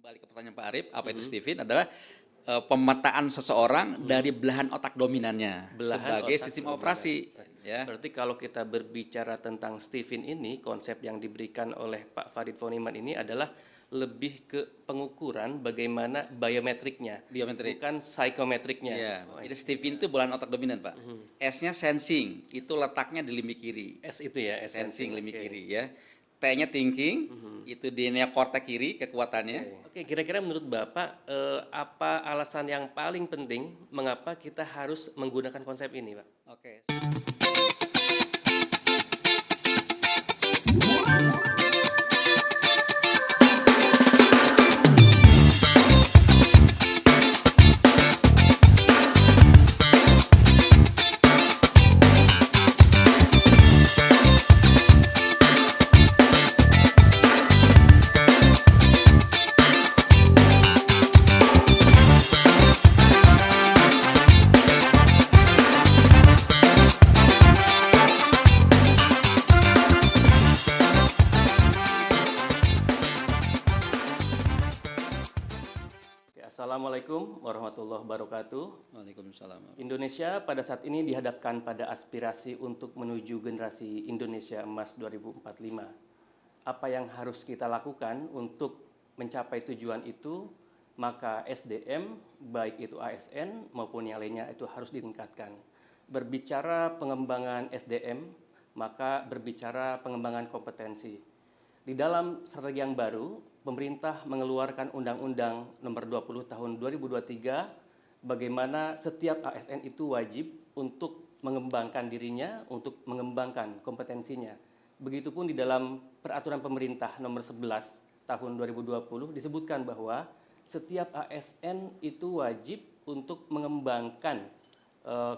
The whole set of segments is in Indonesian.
Balik ke pertanyaan Pak Arif, apa itu Stephen? Adalah pemetaan seseorang dari belahan otak dominannya sebagai otak sistem dominan. operasi. Ya. Berarti kalau kita berbicara tentang Stephen ini, konsep yang diberikan oleh Pak Farid Foniman ini adalah lebih ke pengukuran bagaimana biometriknya, Biometrik. bukan psikometriknya. Ya. Jadi Stephen itu belahan otak dominan, Pak. S-nya sensing, itu letaknya di lini kiri. S itu ya, S Sensing lini oke. kiri ya. T-nya thinking, itu di neokortek kiri kekuatannya. Oke, kira-kira menurut Bapak apa alasan yang paling penting mengapa kita harus menggunakan konsep ini, Pak? Oke. Assalamualaikum warahmatullahi wabarakatuh. Waalaikumsalam. Indonesia pada saat ini dihadapkan pada aspirasi untuk menuju generasi Indonesia Emas 2045. Apa yang harus kita lakukan untuk mencapai tujuan itu? Maka SDM, baik itu ASN maupun yang lainnya itu harus ditingkatkan. Berbicara pengembangan SDM, maka berbicara pengembangan kompetensi. Di dalam strategi yang baru, pemerintah mengeluarkan Undang-Undang Nomor 20 Tahun 2023 bagaimana setiap ASN itu wajib untuk mengembangkan dirinya, untuk mengembangkan kompetensinya. Begitupun di dalam Peraturan Pemerintah Nomor 11 Tahun 2020 disebutkan bahwa setiap ASN itu wajib untuk mengembangkan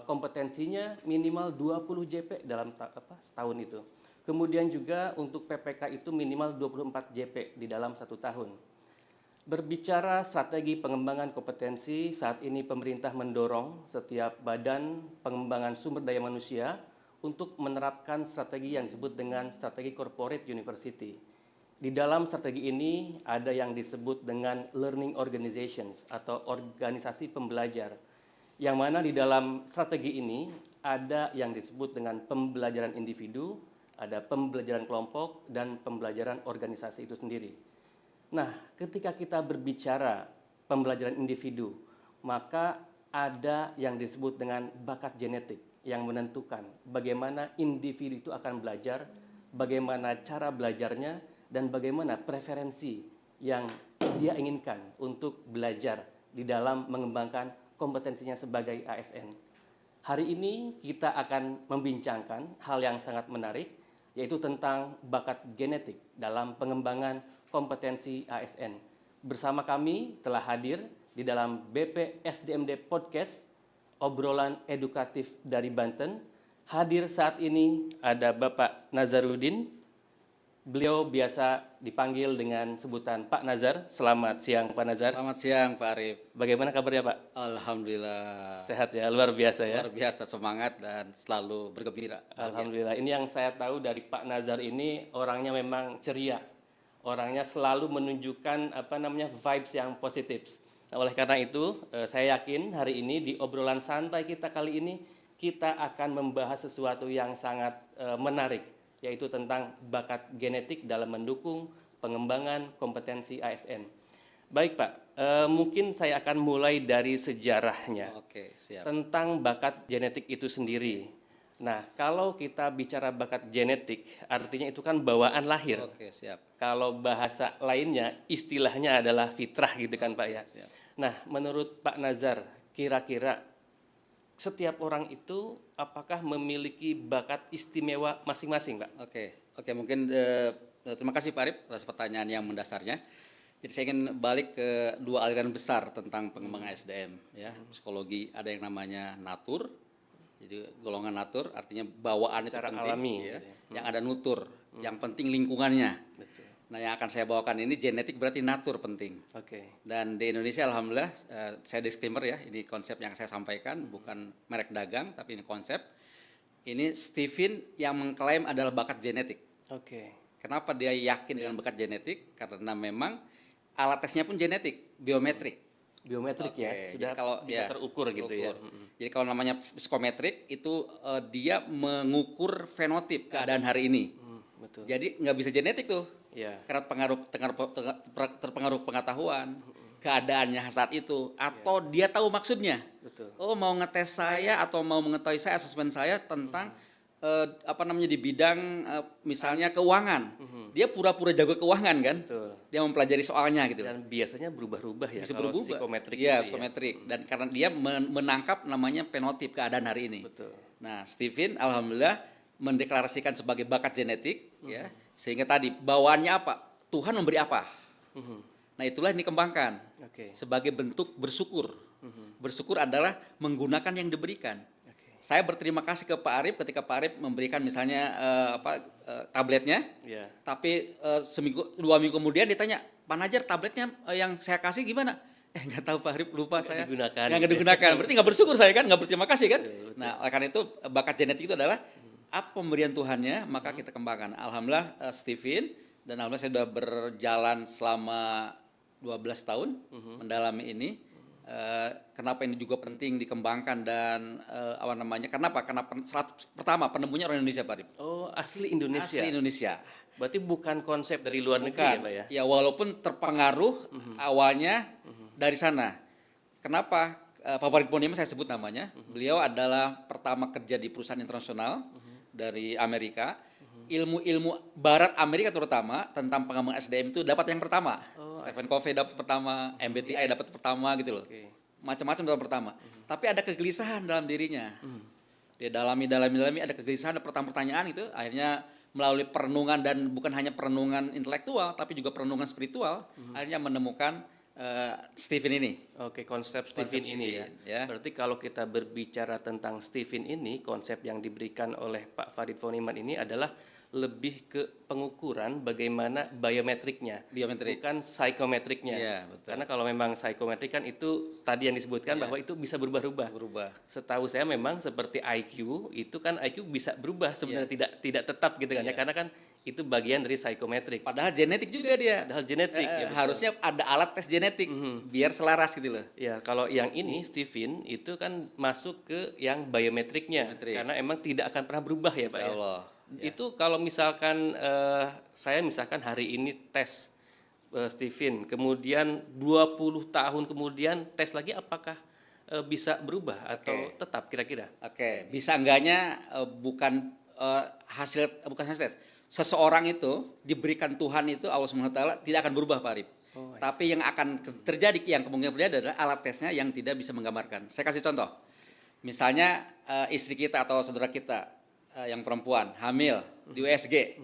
kompetensinya minimal 20 JP dalam setahun itu. Kemudian juga untuk PPK itu minimal 24 JP di dalam 1 tahun. Berbicara strategi pengembangan kompetensi, saat ini pemerintah mendorong setiap badan pengembangan sumber daya manusia untuk menerapkan strategi yang disebut dengan strategi corporate university. Di dalam strategi ini ada yang disebut dengan learning organizations atau organisasi pembelajar. Yang mana di dalam strategi ini ada yang disebut dengan pembelajaran individu, ada pembelajaran kelompok, dan pembelajaran organisasi itu sendiri. Nah, ketika kita berbicara pembelajaran individu, maka ada yang disebut dengan bakat genetik yang menentukan bagaimana individu itu akan belajar, bagaimana cara belajarnya, dan bagaimana preferensi yang dia inginkan untuk belajar di dalam mengembangkan kompetensinya sebagai ASN. Hari ini kita akan membincangkan hal yang sangat menarik, yaitu tentang bakat genetik dalam pengembangan kompetensi ASN. Bersama kami telah hadir di dalam BP SDMD Podcast, obrolan edukatif dari Banten. Hadir saat ini ada Bapak Nazaruddin. Beliau biasa dipanggil dengan sebutan Pak Nazar. Selamat siang Pak Nazar. Selamat siang Pak Arif. Bagaimana kabarnya Pak? Alhamdulillah. Sehat ya, luar biasa ya. Luar biasa, semangat dan selalu bergembira. Alhamdulillah. Ini yang saya tahu dari Pak Nazar ini orangnya memang ceria. Orangnya selalu menunjukkan vibes yang positif. Nah, oleh karena itu, saya yakin hari ini di obrolan santai kita kali ini kita akan membahas sesuatu yang sangat menarik, yaitu tentang bakat genetik dalam mendukung pengembangan kompetensi ASN. Baik Pak, mungkin saya akan mulai dari sejarahnya. Oke, siap. Tentang bakat genetik itu sendiri. Nah, kalau kita bicara bakat genetik, artinya itu kan bawaan lahir. Oke, siap. Kalau bahasa lainnya, istilahnya adalah fitrah gitu kan Pak ya. Siap. Nah, menurut Pak Nazar, kira-kira setiap orang itu apakah memiliki bakat istimewa masing-masing, Pak? Oke, mungkin terima kasih Pak Arif atas pertanyaan yang mendasarnya. Jadi saya ingin balik ke dua aliran besar tentang pengembangan SDM, ya. Psikologi ada yang namanya natur, jadi golongan natur artinya bawaan Secara itu penting, alami, ya. gitu ya. Yang ada nutur, yang penting lingkungannya. Betul. Nah, yang akan saya bawakan ini genetik berarti natur penting. Oke. Dan di Indonesia alhamdulillah, saya disclaimer ya, ini konsep yang saya sampaikan, bukan merek dagang, tapi ini konsep. Ini Stephen yang mengklaim adalah bakat genetik. Oke. Kenapa dia yakin dengan bakat genetik? Karena memang alat tesnya pun genetik, biometrik. Biometrik ya, Oke, sudah jadi kalau bisa ya, terukur gitu ya. Jadi kalau namanya psikometrik itu dia mengukur fenotip keadaan hari ini. Betul. Jadi nggak bisa genetik tuh, Ya, karena terpengaruh pengetahuan, keadaannya saat itu, atau dia tahu maksudnya. betul. Oh, mau ngetes saya atau mau mengetahui saya, asesmen saya tentang apa namanya di bidang misalnya keuangan. Dia pura-pura jago keuangan kan? Betul. Dia mempelajari soalnya gitu loh. Dan biasanya berubah-ubah ya Bisa kalau berubah. psikometrik Iya, itu ya. psikometrik. Dan karena dia menangkap namanya fenotip keadaan hari ini. Betul. Nah, Steven alhamdulillah mendeklarasikan sebagai bakat genetik ya. Sehingga tadi bawaannya apa? Tuhan memberi apa? Nah, itulah yang dikembangkan Oke. sebagai bentuk bersyukur. Bersyukur adalah menggunakan yang diberikan. Oke. Saya berterima kasih ke Pak Arif ketika Pak Arif memberikan misalnya tabletnya, Ya. tapi seminggu 2 minggu kemudian ditanya, Pak Najar tabletnya yang saya kasih gimana? Nggak tahu Pak Arif, lupa saya. digunakan. Nggak digunakan. Berarti nggak bersyukur saya kan, nggak berterima kasih kan? Betul. Nah, oleh karena itu bakat genetik itu adalah apa pemberian Tuhannya, maka kita kembangkan. Alhamdulillah Steven dan alhamdulillah saya sudah berjalan selama 12 tahun mendalami ini. Kenapa ini juga penting dikembangkan dan apa namanya? Kenapa? Karena pertama penemunya orang Indonesia, Pak Arif. Oh, asli Indonesia. Asli Indonesia. Berarti bukan konsep dari luar negeri Bukan. ya, Pak ya? Ya walaupun terpengaruh awalnya dari sana. Kenapa? Pak Farid Purnima saya sebut namanya. Beliau adalah pertama kerja di perusahaan internasional dari Amerika. Ilmu-ilmu Barat Amerika terutama tentang pengembangan SDM itu dapat yang pertama. Stephen Covey dapat pertama, MBTI dapat pertama gitu loh. Oke. Macam-macam dapat pertama. Tapi ada kegelisahan dalam dirinya. Dia dalami ada kegelisahan, ada pertanyaan gitu. Akhirnya melalui perenungan dan bukan hanya perenungan intelektual tapi juga perenungan spiritual, akhirnya menemukan Steven ini. Oke, konsep Steven ini ya. ya. Berarti kalau kita berbicara tentang Steven ini, konsep yang diberikan oleh Pak Farid Poniman ini adalah lebih ke pengukuran bagaimana biometriknya, Biometrik. bukan psikometriknya. Iya, betul. Karena kalau memang psikometrik kan itu tadi yang disebutkan bahwa itu bisa berubah-ubah. Berubah. Setahu saya memang seperti IQ, itu kan IQ bisa berubah sebenarnya tidak tetap gitu kan ya, karena kan itu bagian dari psikometrik. Padahal genetik juga dia. Padahal genetik ya. Betul. Harusnya ada alat tes genetik biar selaras gitu loh. Ya, kalau yang ini Steven itu kan masuk ke yang biometriknya Biometrik. karena emang tidak akan pernah berubah ya, Pak Insya ya. Allah. Itu kalau misalkan saya misalkan hari ini tes Steven, kemudian 20 tahun kemudian tes lagi apakah bisa berubah atau tetap kira-kira? Oke, bisa enggaknya bukan bukan hasil tes. Seseorang itu diberikan Tuhan itu Allah Subhanahu wa taala tidak akan berubah, Pak Arif. Tapi yang akan terjadi, yang kemungkinan terjadi adalah alat tesnya yang tidak bisa menggambarkan. Saya kasih contoh. Misalnya istri kita atau saudara kita yang perempuan hamil di USG.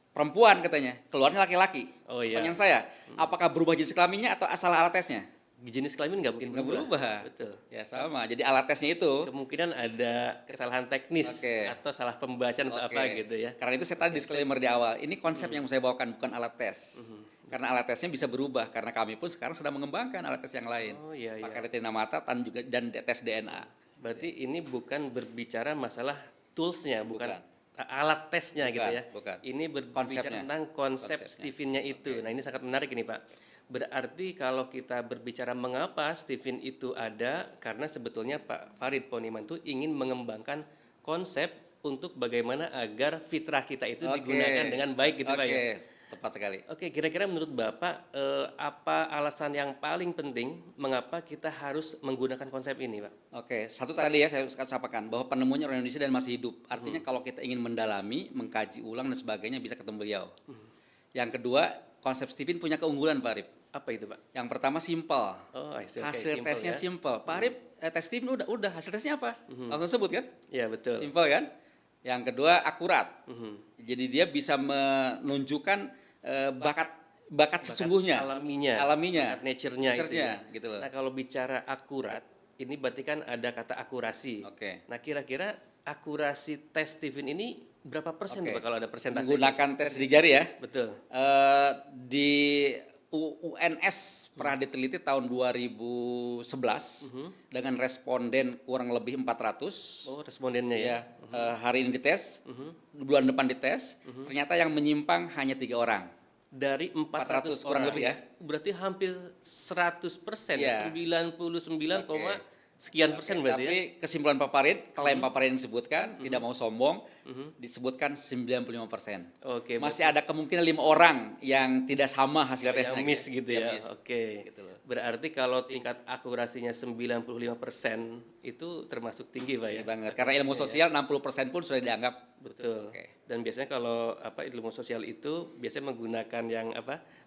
Perempuan katanya, keluarnya laki-laki. Oh iya. Pertanyaan saya, apakah berubah jenis kelaminnya atau asal alat tesnya? Jenis kelamin nggak mungkin Nggak berubah. Betul. Ya sama. Jadi alat tesnya itu. Kemungkinan ada kesalahan teknis Oke. atau salah pembacaan atau apa gitu ya. Karena itu saya tadi disclaimer di awal. Ini konsep yang saya bawakan, bukan alat tes. Karena alat tesnya bisa berubah. Karena kami pun sekarang sedang mengembangkan alat tes yang lain. Oh iya iya. Pakai retina mata dan tes DNA. Berarti ini bukan berbicara masalah toolsnya, bukan Bukan. alat tesnya gitu ya. Bukan. Ini berbicara Konsepnya. tentang konsep Konsepnya. Steven-nya itu. Nah ini sangat menarik ini Pak. Berarti kalau kita berbicara mengapa Steven itu ada, karena sebetulnya Pak Farid Poniman itu ingin mengembangkan konsep untuk bagaimana agar fitrah kita itu digunakan dengan baik gitu Pak ya. Oke, tepat sekali. Oke, kira-kira menurut Bapak apa alasan yang paling penting mengapa kita harus menggunakan konsep ini, Pak? Oke, satu tadi ya saya sampaikan bahwa penemunya orang Indonesia dan masih hidup. Artinya kalau kita ingin mendalami, mengkaji ulang dan sebagainya bisa ketemu beliau. Yang kedua, konsep Steven punya keunggulan, Pak Arif. Apa itu, Pak? Yang pertama simple. Oh, I see. Oke, Hasil simple tesnya ya. simple. Pak Arif, tes Steven udah hasil tesnya apa? Langsung sebut kan? Iya, betul. Simple kan? Yang kedua akurat. Jadi dia bisa menunjukkan bakat sesungguhnya, Alaminya. Bakat nature-nya itu nature-nya, ya. gitu loh. Nah, kalau bicara akurat, ini berarti kan ada kata akurasi. Oke. Nah, kira-kira akurasi tes Steven ini berapa persen Oke. Pak kalau ada persentase? Menggunakan tes sidik jari ya. Betul. Di UNS pernah diteliti tahun 2011 dengan responden kurang lebih 400. Oh, respondennya ya. Ya, hari ini dites, bulan depan dites, ternyata yang menyimpang hanya 3 orang dari 400 kurang orang, lebih ya. berarti hampir 100%, Iya. 99, Oke. sekian persen berarti ya. Tapi kesimpulan Pak Farid, klaim Pak Farid yang disebutkan, tidak mau sombong, disebutkan 95%. Oke, Masih ada kemungkinan 5 orang yang tidak sama hasil tesnya. yang miss gitu ya. miss. Oke. Gitu loh. Berarti kalau tingkat akurasinya 95% itu termasuk tinggi, Pak ya. Tinggi banget. Karena ilmu sosial 60% pun sudah dianggap Betul. Oke. Dan biasanya kalau ilmu sosial itu biasanya menggunakan yang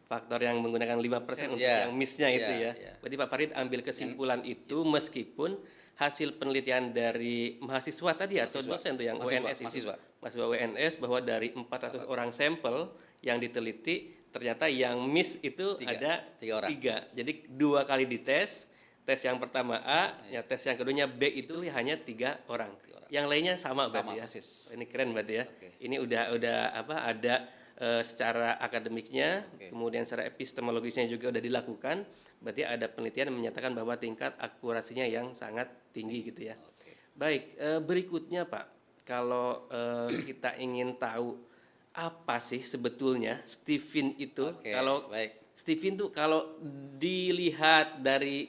faktor yang menggunakan 5% untuk Iya, yang miss-nya itu iya, ya. iya. Berarti Pak Farid ambil kesimpulan itu meskipun hasil penelitian dari mahasiswa tadi atau Mahasiswa. dosen tuh yang Mahasiswa, UNS itu. mahasiswa. Mahasiswa UNS bahwa dari 400 orang sampel yang diteliti ternyata yang miss itu ada Tiga orang. 3. Jadi 2 kali dites. Tes yang pertama A, ya tes yang keduanya B itu hanya 3 orang. Yang lainnya sama berarti ya. Persis. Ini keren berarti ya. Oke. Ini udah ada secara akademiknya, kemudian secara epistemologisnya juga udah dilakukan. Berarti ada penelitian yang menyatakan bahwa tingkat akurasinya yang sangat tinggi gitu ya. Baik, berikutnya Pak, kalau kita ingin tahu apa sih sebetulnya Stephen itu? Oke, Kalau baik. Stephen tuh kalau dilihat dari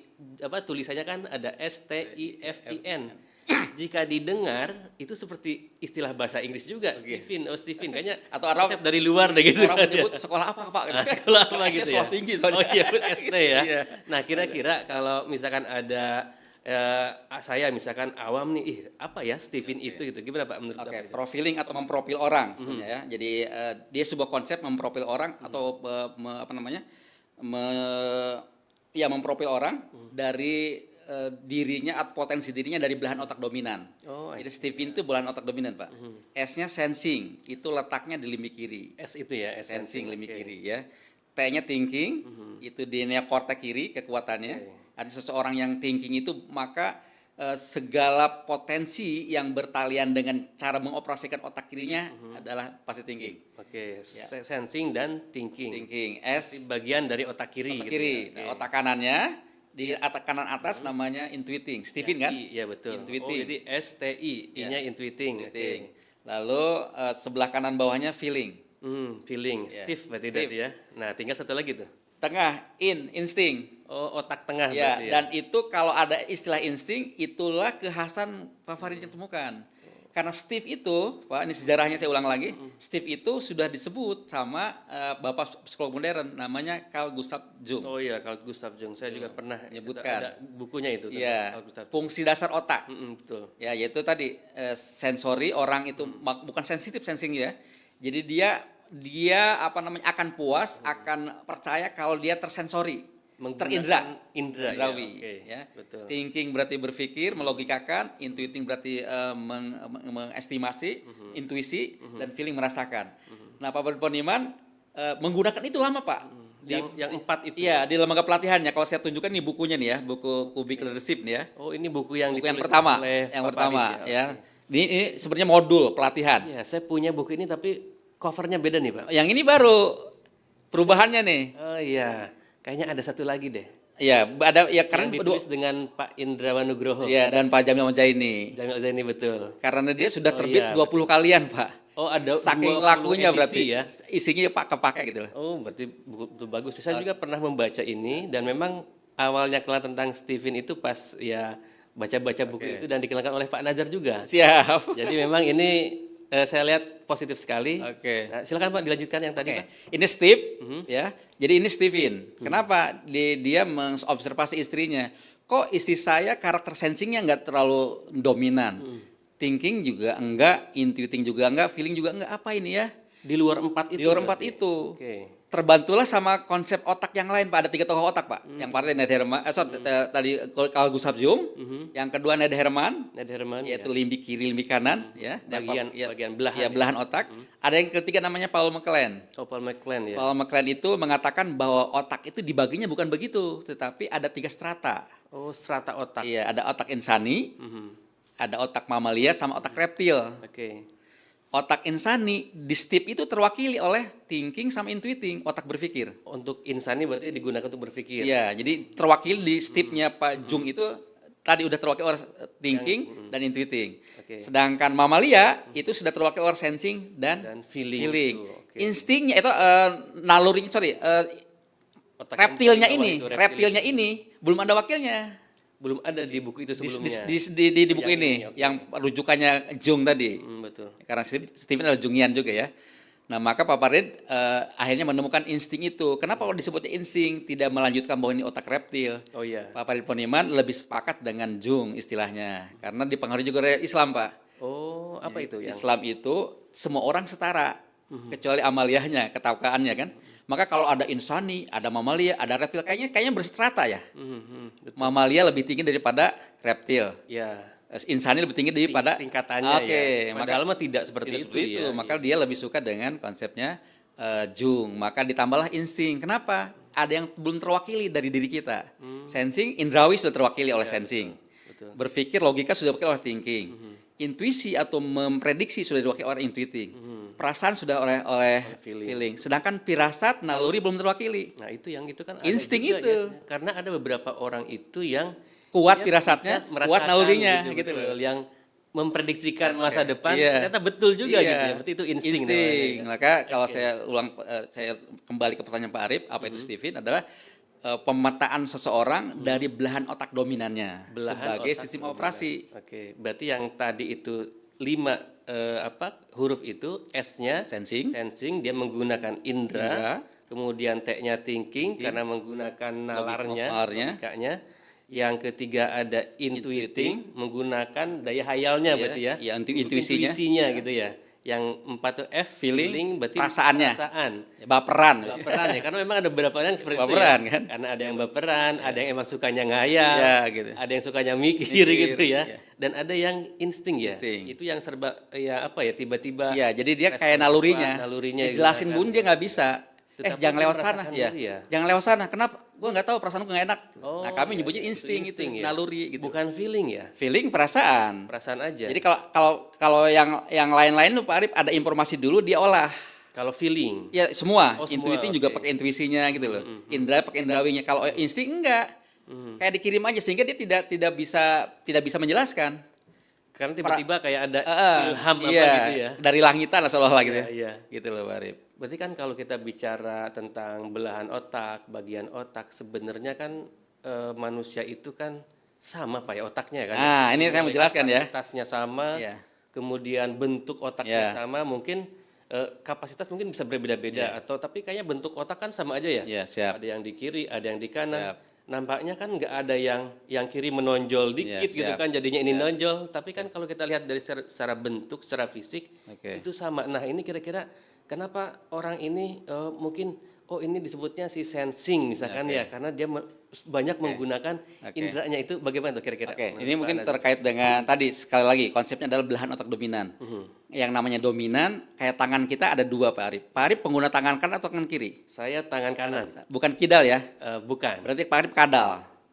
tulisannya kan ada STIFIN. Jika didengar itu seperti istilah bahasa Inggris juga, Stephen, Stephen kayaknya Atau orang konsep dari luar deh gitu. Orang kan ya. menyebut sekolah apa Pak? Nah, sekolah apa Esnya gitu ya. sekolah tinggi soalnya. Oh iya, pun ST ya. Iya. Nah, kira-kira kalau misalkan ada saya misalkan awam nih, apa ya Stephen itu gitu. Gimana Pak menurut Oke, Bapak itu? profiling atau memprofil orang sebenarnya ya. Jadi dia sebuah konsep memprofil orang atau memprofil orang dari dirinya atau potensi dirinya dari belahan otak dominan. Oh, Jadi Stephen itu belahan otak dominan, Pak. S-nya sensing, itu letaknya di limbi kiri. S itu ya, S Sensing limbi oke. kiri ya. T-nya thinking, itu di neokortek kiri kekuatannya. Ada seseorang yang thinking itu maka segala potensi yang bertalian dengan cara mengoperasikan otak kirinya adalah pasti thinking. Oke, sensing dan thinking. Thinking Di S bagian dari otak kiri otak gitu kiri. ya. Nah, otak kanannya di otak kanan atas namanya intuiting. Stephen kan? Iya betul. Intuiting. Oh, jadi STI, I-nya intuiting. Intuiting. Lalu sebelah kanan bawahnya feeling. Feeling. Ya, Steve berarti Steve. tadi ya. Nah, tinggal satu lagi tuh. Tengah insting. Oh, otak tengah Ya, berarti ya. dan itu kalau ada istilah insting, itulah kekhasan Pak Farid yang temukan. Karena Steve itu, Pak, ini sejarahnya saya ulang lagi, Steve itu sudah disebut sama Bapak psikolog modern, namanya Carl Gustav Jung. Oh iya, Carl Gustav Jung. Saya juga pernah menyebutkan. ada bukunya itu tentang Iya, Carl Gustav Jung. fungsi dasar otak. Betul. Ya, yaitu tadi sensori orang itu bukan sensitif sensing ya. Jadi dia akan puas, akan percaya kalau dia tersensori. Menggunakan indra ya, indrawi oke, ya. betul. Thinking berarti berpikir, melogikakan, intuiting berarti mengestimasi, intuisi dan feeling merasakan. Nah, Pak Poniman menggunakan itu lama, Pak. Yang 4 itu. Iya, di lembaga pelatihannya. Kalau saya tunjukkan nih bukunya nih ya, buku Cubic Leadership nih ya. Oh, ini buku yang Buku yang ditulis pertama, oleh yang Pak pertama Farid ya. Ini sebenarnya modul pelatihan. Iya, saya punya buku ini tapi covernya beda nih, Pak. Yang ini baru perubahannya nih. Oh iya, kayaknya ada satu lagi deh. Iya, ada ya Yang karena ditulis dengan Pak Indrawan Nugroho. Iya, dan Pak Jamil Mojaini. Jamil Zaini betul. Karena dia sudah terbit iya, 20 kalian, Pak. Oh, ada Saking 20 lakunya edisi berarti ya. Isinya kepake gitu loh. Oh, berarti buku itu bagus. Saya juga pernah membaca ini dan memang awalnya kenal tentang Stephen itu pas ya baca-baca buku itu dan dikenalkan oleh Pak Nazar juga. Siap. Jadi memang ini saya lihat positif sekali. Oke. Nah, silakan Pak dilanjutkan yang tadi, Oke. Pak. Ini Steve ya. Jadi ini Stephen. Kenapa? Dia mengobservasi istrinya. Kok istri saya karakter sensingnya nggak terlalu dominan. Thinking juga enggak, intuiting juga enggak, feeling juga enggak. Apa ini ya? Di luar 4 itu. Di luar 4 berarti. itu. Oke. Terbantulah sama konsep otak yang lain, Pak. Ada 3 tokoh otak, Pak. Yang pertama Nederman, tadi Carl Gustav Jung. Yang kedua Nederman, Ned Herman yaitu limbi kiri, limbi kanan, ya. bagian belahan. Ya, belahan otak. Ada yang ketiga namanya Paul MacLean. Paul MacLean ya. Paul MacLean itu mengatakan bahwa otak itu dibaginya bukan begitu, tetapi ada 3 strata. Oh, strata otak. Iya, ada otak insani, ada otak mamalia, sama otak reptil. Oke. Otak insani di Steve itu terwakili oleh thinking sama intuiting, otak berpikir. Untuk insani berarti digunakan untuk berpikir. Iya, jadi terwakili di Steve-nya Pak Jung itu tadi udah terwakili oleh thinking dan intuiting. Oke. Sedangkan mamalia itu sudah terwakili oleh sensing dan Dan feeling. feeling. Itu. Instingnya itu nalurinya, Otak yang reptilnya ini belum ada wakilnya. belum ada di buku itu sebelumnya. Di buku Yang ini, oke. yang rujukannya Jung tadi. Betul. Karena Stephen adalah Jungian juga ya. Nah, maka Pak Farid akhirnya menemukan insting itu. Kenapa kalau disebutnya insting, tidak melanjutkan bahwa ini otak reptil? Oh iya. Pak Farid Poniman lebih sepakat dengan Jung istilahnya. Karena dipengaruhi juga oleh Islam, Pak. Oh, apa itu yang Islam itu semua orang setara, kecuali amaliyahnya, ketawakaannya kan. Maka kalau ada insani, ada mamalia, ada reptil, kayaknya berstrata ya. betul. Mamalia lebih tinggi daripada reptil. Ya. Insani lebih tinggi daripada Tingkatannya Oke, ya. maka Padahal mah tidak seperti tidak itu seperti itu. ya. Maka dia lebih suka dengan konsepnya Jung. Maka ditambahlah insting. Kenapa? Ada yang belum terwakili dari diri kita. Sensing, indrawi sudah terwakili oleh sensing. Betul. Berpikir, logika sudah diwakili oleh thinking. Intuisi atau memprediksi sudah diwakili oleh intuiting. Perasaan sudah oleh feeling. Sedangkan firasat, naluri belum terwakili. Nah, itu kan ada Insting juga, itu. ya. Karena ada beberapa orang itu yang Kuat dia firasatnya, bisa kuat merasakan nalurinya gitu betul. loh. Yang memprediksikan masa depan Iya. ternyata betul juga Iya. gitu ya. Berarti itu insting namanya. Maka kalau saya kembali ke pertanyaan Pak Arif, apa itu Stephen adalah pemetaan seseorang dari belahan otak dominannya Belahan sebagai otak sistem dominan. operasi. Oke, berarti yang tadi itu 5 huruf itu S-nya Sensing, dia menggunakan Indra. indra, kemudian T-nya thinking karena menggunakan nalarnya, logikanya. Yang ketiga ada intuiting, menggunakan daya hayalnya berarti ya. Ya, intuisinya. Intuisinya gitu ya. Yang 4 itu F, feeling berarti perasaannya. perasaan. Baperan. Baperan ya, karena memang ada beberapa yang seperti Baperan, itu ya. kan? Karena ada yang baperan, ada yang emang sukanya ngayal, Ya, gitu. ada yang sukanya mikir gitu ya. ya. Dan ada yang insting ya. Insting. Itu yang serba ya apa ya tiba-tiba. Ya, jadi dia respon kayak nalurinya. kuat, nalurinya Dijelasin digunakan. Bun dia nggak bisa. Tetapi Jangan dia lewat sana merasakan ya. dulu ya. Jangan lewat sana. Kenapa? Gua nggak tahu perasaan gua nggak enak. Oh, Nah, kami ya, nyebutnya itu insting itu, ya. naluri gitu. Bukan feeling ya. Feeling perasaan. Perasaan aja. Jadi kalau yang lain-lain lu Pak Arif ada informasi dulu dia olah. Kalau feeling. Ya semua. Oh, semua, Intuiting juga oke. pakai intuisinya gitu loh. Indra pakai indrawinya. Kalau insting enggak. Kayak dikirim aja sehingga dia tidak bisa menjelaskan. Karena tiba-tiba kayak ada ilham apa iya, gitu ya. dari langitan lah seolah-olah gitu ya. Iya. Gitu loh Pak Arif. Berarti kan kalau kita bicara tentang belahan otak, bagian otak, sebenarnya kan manusia itu kan sama Pak ya otaknya kan. Nah, ini saya mau jelaskan ya. Kapasitasnya sama, Iya. kemudian bentuk otaknya Iya. sama, mungkin kapasitas mungkin bisa berbeda-beda atau tapi kayaknya bentuk otak kan sama aja ya. Iya, siap. Ada yang di kiri, ada yang di kanan. Siap. Nampaknya kan nggak ada yang kiri menonjol dikit Iya, gitu siap. kan jadinya ini nonjol. Tapi kan kalau kita lihat dari secara bentuk, secara fisik Oke. itu sama. Nah ini kira-kira kenapa orang ini mungkin ini disebutnya si sensing misalkan Oke. ya karena dia banyak menggunakan Oke. indranya itu bagaimana tuh kira-kira? Oke, menurut ini Pak mungkin Nazim? terkait dengan tadi sekali lagi konsepnya adalah belahan otak dominan. Yang namanya dominan kayak tangan kita ada dua Pak Arif. Pak Arif pengguna tangan kanan atau tangan kiri? Saya tangan kanan, Bukan kidal ya. bukan. Berarti Pak Arif kadal.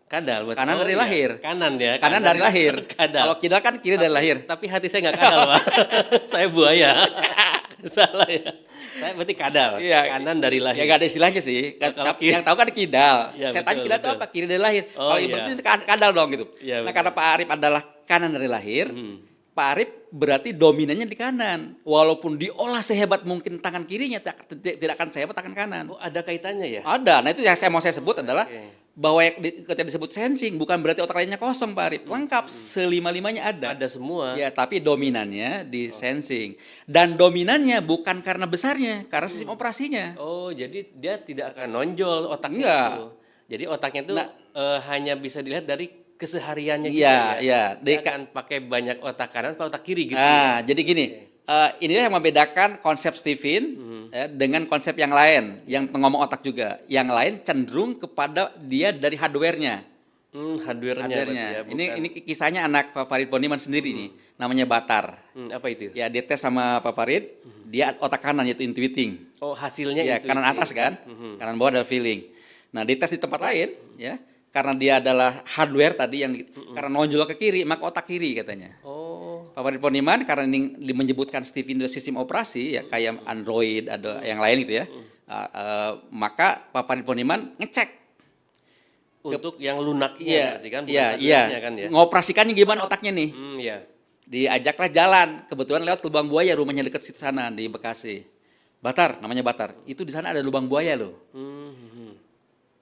Kadal, betul. Kanan dari iya. lahir. Kanan ya. Kanan dari lahir. Kadal. Kalau kidal kan kiri dari lahir. Tapi hati saya nggak kadal, Pak. Saya buaya. Salah ya. Saya berarti kadal. Iya. Kanan dari lahir. Ya nggak ada istilahnya sih. kalau kiri- Yang tahu kan kidal. Iya, Saya tanya betul, kidal itu betul. apa? Kiri dari lahir. Oh, Kalau iya. berarti itu kadal dong gitu. Iya, Nah betul. karena Pak Arif adalah kanan dari lahir, Pak Arif berarti dominannya di kanan. Walaupun diolah sehebat mungkin tangan kirinya, tidak akan sehebat tangan kanan. Oh, ada kaitannya ya? Ada. Nah itu yang saya sebut adalah Oke. bahwa ketika disebut sensing bukan berarti otak lainnya kosong Pak Arif. Lengkap, selima-limanya ada. Ada semua. Ya, tapi dominannya di sensing. Dan dominannya bukan karena besarnya, karena sistem operasinya. Oh, jadi dia tidak akan nonjol otaknya Enggak. itu. Jadi otaknya itu Nah. hanya bisa dilihat dari kesehariannya gitu Iya, ya. iya. Dia akan pakai banyak otak kanan atau otak kiri gitu. Jadi gini, inilah yang membedakan konsep Stephen dengan konsep yang lain, yang ngomong otak juga. Yang lain cenderung kepada dia dari hardware-nya. Hardware-nya berarti ya. Ini kisahnya anak Pak Farid Poniman sendiri nih, namanya Batar. Apa itu? Ya, dia tes sama Pak Farid, dia otak kanan yaitu intuiting. Oh, hasilnya Ya, itu. kanan atas kan, kanan bawah adalah feeling. Nah, dites di tempat lain, ya, karena dia adalah hardware tadi yang karena nonjol ke kiri, maka otak kiri katanya. Oh, Pak Farid Poniman karena ini menyebutkan Stephen itu sistem operasi, ya kayak Android ada yang lain gitu ya, maka Pak Farid Poniman ngecek. untuk yang lunaknya Iya, berarti kan, bukan iya, hardware-nya kan ya. ngoperasikannya gimana otaknya nih? Iya. Diajaklah jalan, kebetulan lewat Lubang Buaya, rumahnya dekat situ sana di Bekasi. Batar, namanya Batar. Itu di sana ada lubang buaya loh. Hmm.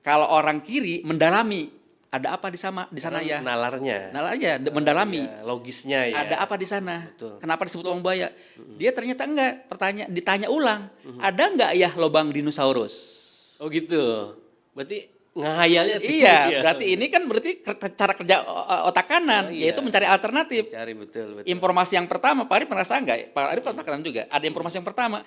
Kalau orang kiri mendalami, ada apa di sana ya? Nalarnya. Nalarnya mendalami. Ya, logisnya ya. Ada apa di sana? Betul. Kenapa disebut lubang buaya? Dia ternyata enggak. Ditanya ulang. Ada enggak ya lubang dinosaurus? Oh gitu. Berarti ngehayalnya tuh. Iya, berarti ini kan cara kerja otak kanan, iya. yaitu mencari alternatif. Cari betul. Informasi yang pertama, Pak Arif merasa enggak? Pak Arif katakan juga, ada informasi yang pertama,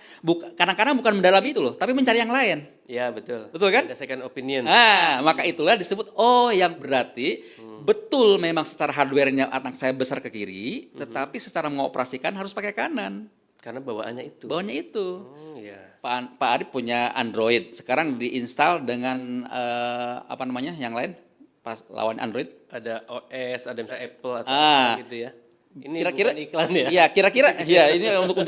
kadang-kadang bukan mendalami itu loh, tapi mencari yang lain. Ya betul. Betul kan? Ada second opinion. Nah, maka itulah disebut, yang berarti betul memang secara hardware-nya anak saya besar ke kiri, tetapi secara mengoperasikan harus pakai kanan. Karena bawaannya itu. Bawaannya itu. Ya. Pak Arif punya Android, sekarang diinstal dengan yang lain, pas lawan Android. Ada OS, ada misalnya Apple atau Ah. gitu ya. Ini Kira-kira bukan iklan ya? Iya, kira-kira ya ini untuk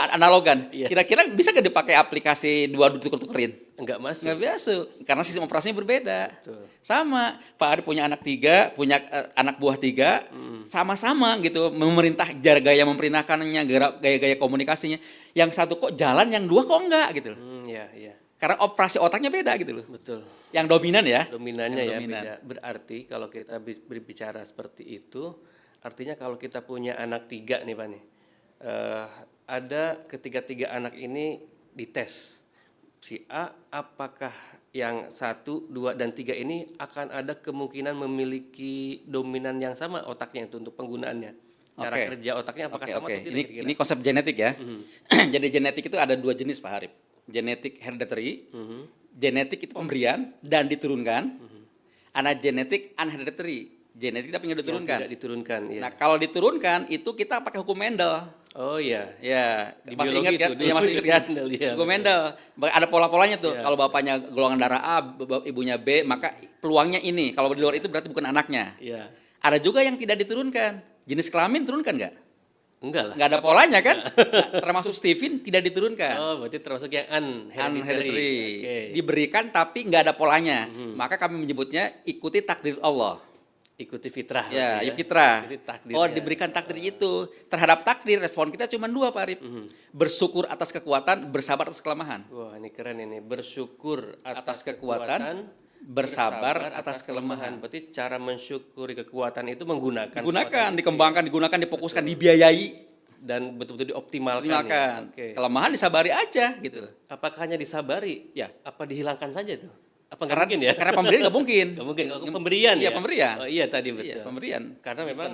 analogan. Iya. Kira-kira bisa nggak dipakai aplikasi dua tuker-tukerin? Enggak masuk. Nggak biasa, karena sistem operasinya berbeda. Betul. Sama, Pak Arif punya anak 3, punya anak buah 3, sama-sama gitu, gaya memerintahkannya, gaya-gaya komunikasinya. Yang satu kok jalan, yang dua kok enggak gitu loh. Iya. Karena operasi otaknya beda gitu loh. Betul. Yang dominan ya. Dominannya Yang ya dominan. beda. Berarti kalau kita berbicara seperti itu, artinya kalau kita punya anak 3 nih Pak nih, ada ketiga anak ini dites. Si A apakah yang 1, 2, dan 3 ini akan ada kemungkinan memiliki dominan yang sama otaknya itu untuk penggunaannya. Cara Oke. kerja otaknya apakah sama atau tidak kira-kira? Ini konsep genetik ya. Jadi genetik itu ada 2 jenis Pak Harip. Genetik hereditary, genetik itu pemberian dan diturunkan. Ada genetik unhereditary, genetik tapi nggak Yang diturunkan. tidak diturunkan, ya. Nah kalau diturunkan itu kita pakai hukum Mendel. Oh iya. Ya, Di masih biologi ingat kan? tuh, Ya masih ingat kan? Mendel, iya, Hukum Mendel. Ada pola-polanya tuh. Iya. Kalau bapaknya golongan darah A, ibunya B, maka peluangnya ini. Kalau di luar itu berarti bukan anaknya. Iya. Ada juga yang tidak diturunkan. Jenis kelamin turunkan nggak? Enggak lah. Nggak ada polanya kan? Nah, termasuk Steven tidak diturunkan. Oh, berarti termasuk yang unhereditary. Unhereditary. Oke. Diberikan tapi nggak ada polanya. Maka kami menyebutnya ikuti takdir Allah. Ikuti fitrah. Ya, berarti ya fitrah. Ikuti takdir, Oh, ya. diberikan takdir itu. Terhadap takdir, respon kita cuma 2, Pak Arif. Bersyukur atas kekuatan, bersabar atas kelemahan. Wah, ini keren ini. Bersyukur Atas kekuatan, bersabar atas kelemahan. Berarti cara mensyukuri kekuatan itu menggunakan Digunakan, kekuatan dikembangkan, difokuskan, dibiayai, dan betul-betul dioptimalkan. dimakan. Ya. Oke. Kelemahan disabari aja gitu loh. Apakah hanya disabari? Ya. Apa dihilangkan saja tuh? Apa nggak Karena mungkin ya? Karena pemberian nggak mungkin. Nggak mungkin. Oh, pemberian Iya, ya? pemberian. Oh, iya tadi betul. Iya, pemberian. Karena memang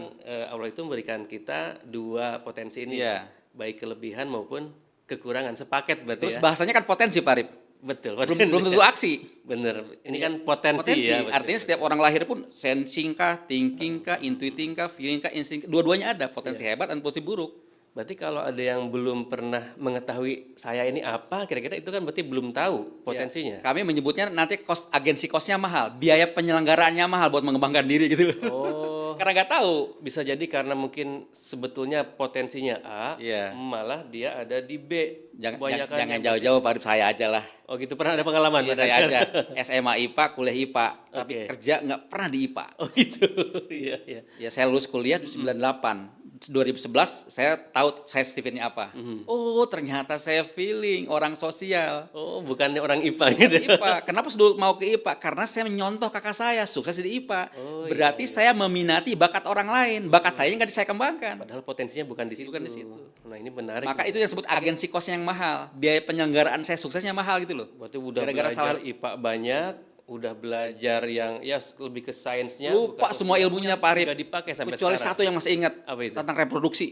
Allah itu memberikan kita 2 potensi ini. Iya. Baik kelebihan maupun kekurangan. Sepaket berarti Terus ya? bahasanya kan potensi, Pak Arif. Betul. Belum tentu aksi. Bener. Ini kan potensi, Potensi, ya. betul. artinya setiap orang lahir pun sensing kah, thinking kah, intuiting kah, feeling kah, insting, dua-duanya ada, potensi Iya. hebat dan potensi buruk. Berarti kalau ada yang belum pernah mengetahui saya ini apa, kira-kira itu kan berarti belum tahu potensinya. Ya, kami menyebutnya nanti agensi kosnya mahal, biaya penyelenggaraannya mahal buat mengembangkan diri gitu loh. Oh, Karena nggak tahu. bisa jadi karena mungkin sebetulnya potensinya A, Iya. malah dia ada di B. Jangan Kebanyakannya jauh-jauh, Pak Arif, saya aja lah. Oh gitu, pernah ada pengalaman? Iya, Mas? saya aja. SMA IPA, kuliah IPA, tapi Oke. kerja nggak pernah di IPA. Oh gitu, iya, iya. Ya saya lulus kuliah di 98. 2011 saya tahu saya Steven ini apa. Oh, ternyata saya feeling orang sosial. Oh, bukannya orang IPA gitu. IPA. Kenapa dulu mau ke IPA? Karena saya menyontoh kakak saya sukses di IPA. Oh, Berarti saya meminati bakat orang lain. Bakat saya nggak saya kembangkan. Padahal potensinya bukan di situ. Bukan di situ. Nah, ini menarik. Maka itu yang disebut agensi kosnya yang mahal. Biaya penyelenggaraan saya suksesnya mahal gitu loh. Berarti udah Gara-gara belajar salah- IPA banyak, udah belajar yang ya lebih ke sainsnya. Lupa bukan semua ilmunya Pak Arif. nggak dipakai sampai Kecuali sekarang. satu yang masih ingat. Apa itu? Tentang reproduksi.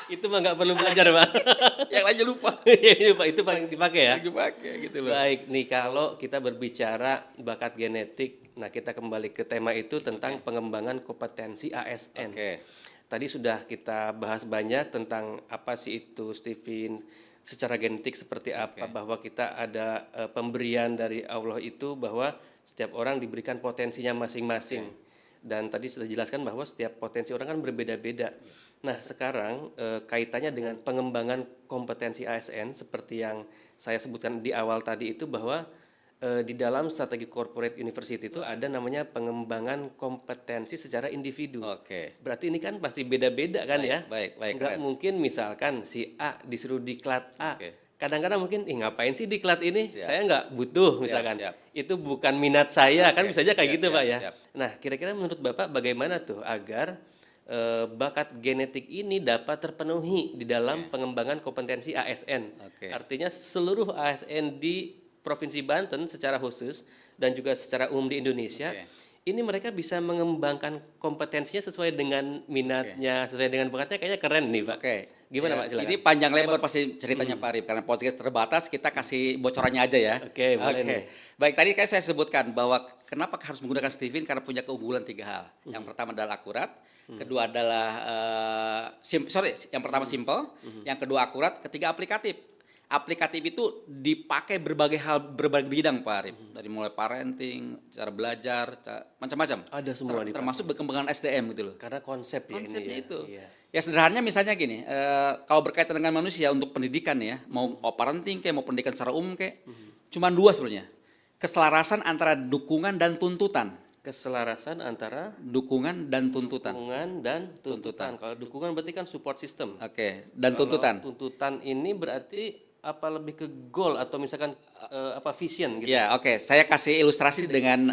Itu mah nggak perlu belajar, Pak. Yang lainnya lupa. Itu paling dipakai ya. Dipakai gitu loh. Baik, nih kalau kita berbicara bakat genetik, nah kita kembali ke tema itu tentang pengembangan kompetensi ASN. Oke. Tadi sudah kita bahas banyak tentang apa sih itu, Steven, secara genetik seperti apa, bahwa kita ada pemberian dari Allah itu bahwa setiap orang diberikan potensinya masing-masing. Dan tadi sudah dijelaskan bahwa setiap potensi orang kan berbeda-beda. Nah, sekarang kaitannya dengan pengembangan kompetensi ASN seperti yang saya sebutkan di awal tadi itu, bahwa di dalam strategi corporate university itu ada namanya pengembangan kompetensi secara individu. Oke. Berarti ini kan pasti beda-beda kan ya? Baik, Enggak keren. mungkin misalkan si A disuruh diklat A, Oke. kadang-kadang mungkin ngapain sih diklat ini? Siap. Saya nggak butuh Siap, misalkan. siap. Itu bukan minat saya, kan Oke, bisa aja kayak iya, gitu siap, Pak ya. siap. Nah, kira-kira menurut Bapak bagaimana tuh agar bakat genetik ini dapat terpenuhi di dalam Oke. pengembangan kompetensi ASN? Oke. Artinya seluruh ASN di Provinsi Banten secara khusus dan juga secara umum di Indonesia, Oke. ini mereka bisa mengembangkan kompetensinya sesuai dengan minatnya, sesuai dengan bakatnya, kayaknya keren nih Pak. Oke. Gimana Ya, Pak, silakan. ini panjang lebar pasti ceritanya Pak Arif, karena podcast terbatas, kita kasih bocorannya aja ya. Oke, boleh nih. Baik, tadi kan saya sebutkan bahwa kenapa harus menggunakan Steven, karena punya keunggulan 3 hal. Yang pertama adalah akurat, kedua adalah yang pertama simple, yang kedua akurat, ketiga aplikatif. Aplikatif itu dipakai berbagai hal, berbagai bidang Pak Arif. Dari mulai parenting, cara belajar, macam-macam. Ada semua dipakai. Termasuk perkembangan SDM gitu loh. Karena konsep ya Konsepnya ini ya. itu. Iya. Ya sederhananya misalnya gini, kalau berkaitan dengan manusia untuk pendidikan ya, mau parenting kayak mau pendidikan secara umum kayak, cuma 2 sebenarnya. Keselarasan antara dukungan dan tuntutan. Keselarasan antara Dukungan dan tuntutan. dukungan dan tuntutan. Kalau dukungan berarti kan support system. Oke, dan Kalau tuntutan. tuntutan ini berarti apa lebih ke goal atau misalkan apa vision gitu. Ya, oke. Saya kasih ilustrasi dengan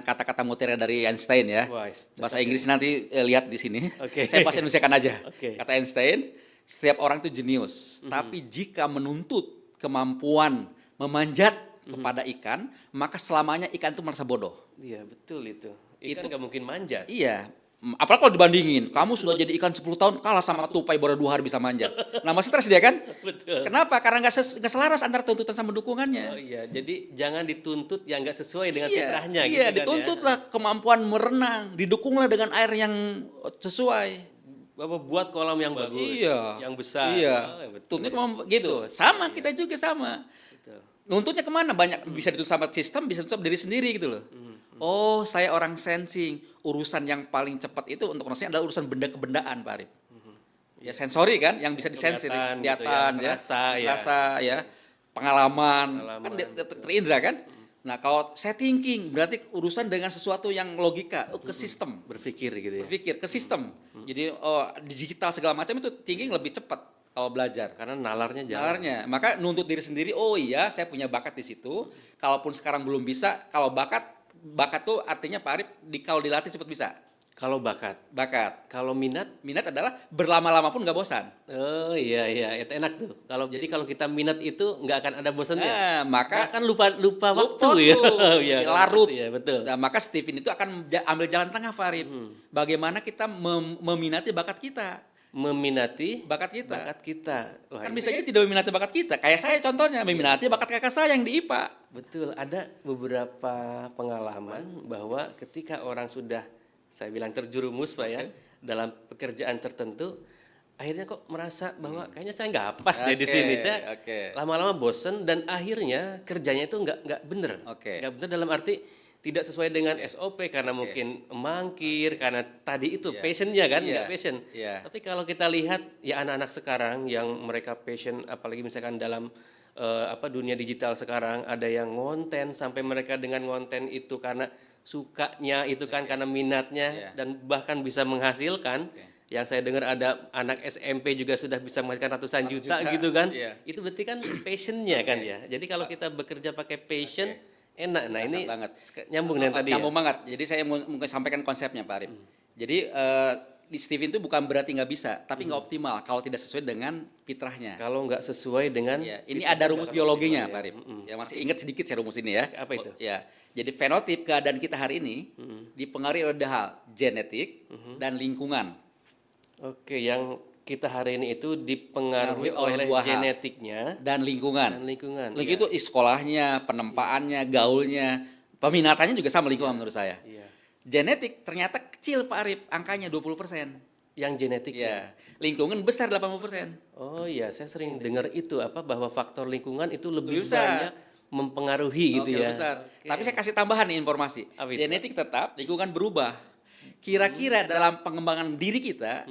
kata-kata mutiara dari Einstein ya. Wah, Bahasa Inggris nanti lihat di sini. Oke. Saya bahasa Indonesiakan aja. Oke. Kata Einstein, setiap orang itu jenius, tapi jika menuntut kemampuan memanjat kepada ikan, maka selamanya ikan itu merasa bodoh. Iya, betul itu. Ikan nggak mungkin manjat. Iya. Apalagi kalau dibandingin, kamu sudah jadi ikan 10 tahun kalah sama tupai baru 2 hari bisa manjat. Nah, masih stres dia kan? Betul. Kenapa? Karena nggak selaras antara tuntutan sama dukungannya. Oh iya, jadi jangan dituntut yang nggak sesuai dengan Iya, fitrahnya iya, gitu kan ya. dituntutlah kemampuan merenang, didukunglah dengan air yang sesuai. Bapak buat kolam yang bagus, Iya, yang besar. Iya, Oh, betul. tuntutnya gitu. Sama kita juga sama. Betul. Nuntutnya kemana? Banyak bisa dituntut sama sistem, bisa dituntut sama diri sendiri gitu loh. Oh, saya orang sensing. Urusan yang paling cepat itu untuk urusannya adalah urusan benda kebendaan, Pak Arif. Ya sensori kan, yang bisa disensir, Kelihatan gitu ya, kelihatan ya, terasa ya. pengalaman, kan Pengalaman, terindra kan. Nah, kalau saya thinking berarti urusan dengan sesuatu yang logika, ke sistem, Berpikir gitu ya. berpikir ke sistem. Jadi digital segala macam itu thinking lebih cepat kalau belajar. Karena nalarnya jalan. Nalarnya, maka nuntut diri sendiri. Oh iya, saya punya bakat di situ. Kalaupun sekarang belum bisa, kalau bakat tuh artinya Pak Arif, kalau dilatih cepat bisa. Kalau bakat, Bakat. kalau minat, Minat adalah berlama-lama pun nggak bosan. oh iya itu enak tuh. Kalau kita minat itu nggak akan ada bosannya. Nah, maka Kan lupa waktu lupa ya. tuh, Iya, larut. Iya betul. Nah, maka Steven itu akan ambil jalan tengah, Farid. Bagaimana kita meminati bakat kita. Meminati Bakat kita. bakat kita. Wah, Kan ini bisa jadi tidak meminati bakat kita. Kayak saya contohnya, meminati bakat kakak saya yang di IPA. betul. Ada beberapa pengalaman bahwa ketika orang sudah, saya bilang terjerumus Pak ya, dalam pekerjaan tertentu, akhirnya kok merasa bahwa kayaknya saya nggak pas deh di Oke, sini. Saya oke. lama-lama bosen dan akhirnya kerjanya itu nggak bener. Oke. Nggak bener dalam arti tidak sesuai dengan SOP karena mungkin mangkir, karena tadi itu passionnya kan, nggak passion. Iya. Tapi kalau kita lihat ya anak-anak sekarang yang mereka passion, apalagi misalkan dalam dunia digital sekarang, ada yang ngonten sampai mereka dengan ngonten itu karena sukanya itu kan, karena minatnya dan bahkan bisa menghasilkan. Yang saya dengar ada anak SMP juga sudah bisa menghasilkan ratusan juta gitu kan. Iya. Itu berarti kan passionnya kan ya. Jadi kalau kita bekerja pakai passion enak. Nah ini banget. nyambung dengan tadi. Nyambung banget. Jadi saya mungkin sampaikan konsepnya, Pak Arif. Jadi di Steven itu bukan berarti nggak bisa, tapi nggak optimal kalau tidak sesuai dengan fitrahnya. Kalau nggak sesuai dengan Ya, ini ada rumus biologinya, Pak Arif. Ya masih ingat sedikit saya rumus ini ya. Apa itu? Ya, jadi fenotip keadaan kita hari ini dipengaruhi oleh dua hal, genetik dan lingkungan. Oke, yang kita hari ini itu dipengaruhi oleh dua hal. genetiknya Dan lingkungan. dan lingkungan. Lingkungan itu sekolahnya, penempaannya, gaulnya, peminatannya juga sama lingkungan menurut saya. Iya. Genetik ternyata kecil Pak Arif, angkanya 20%. Yang genetik. Ya, lingkungan besar 80%. Oh iya, saya sering dengar itu bahwa faktor lingkungan itu lebih Lebih besar. banyak mempengaruhi gitu Oke, ya. besar. Oke. Tapi saya kasih tambahan nih informasi. Apa itu? Genetik tetap, lingkungan berubah. Kira-kira dalam pengembangan diri kita,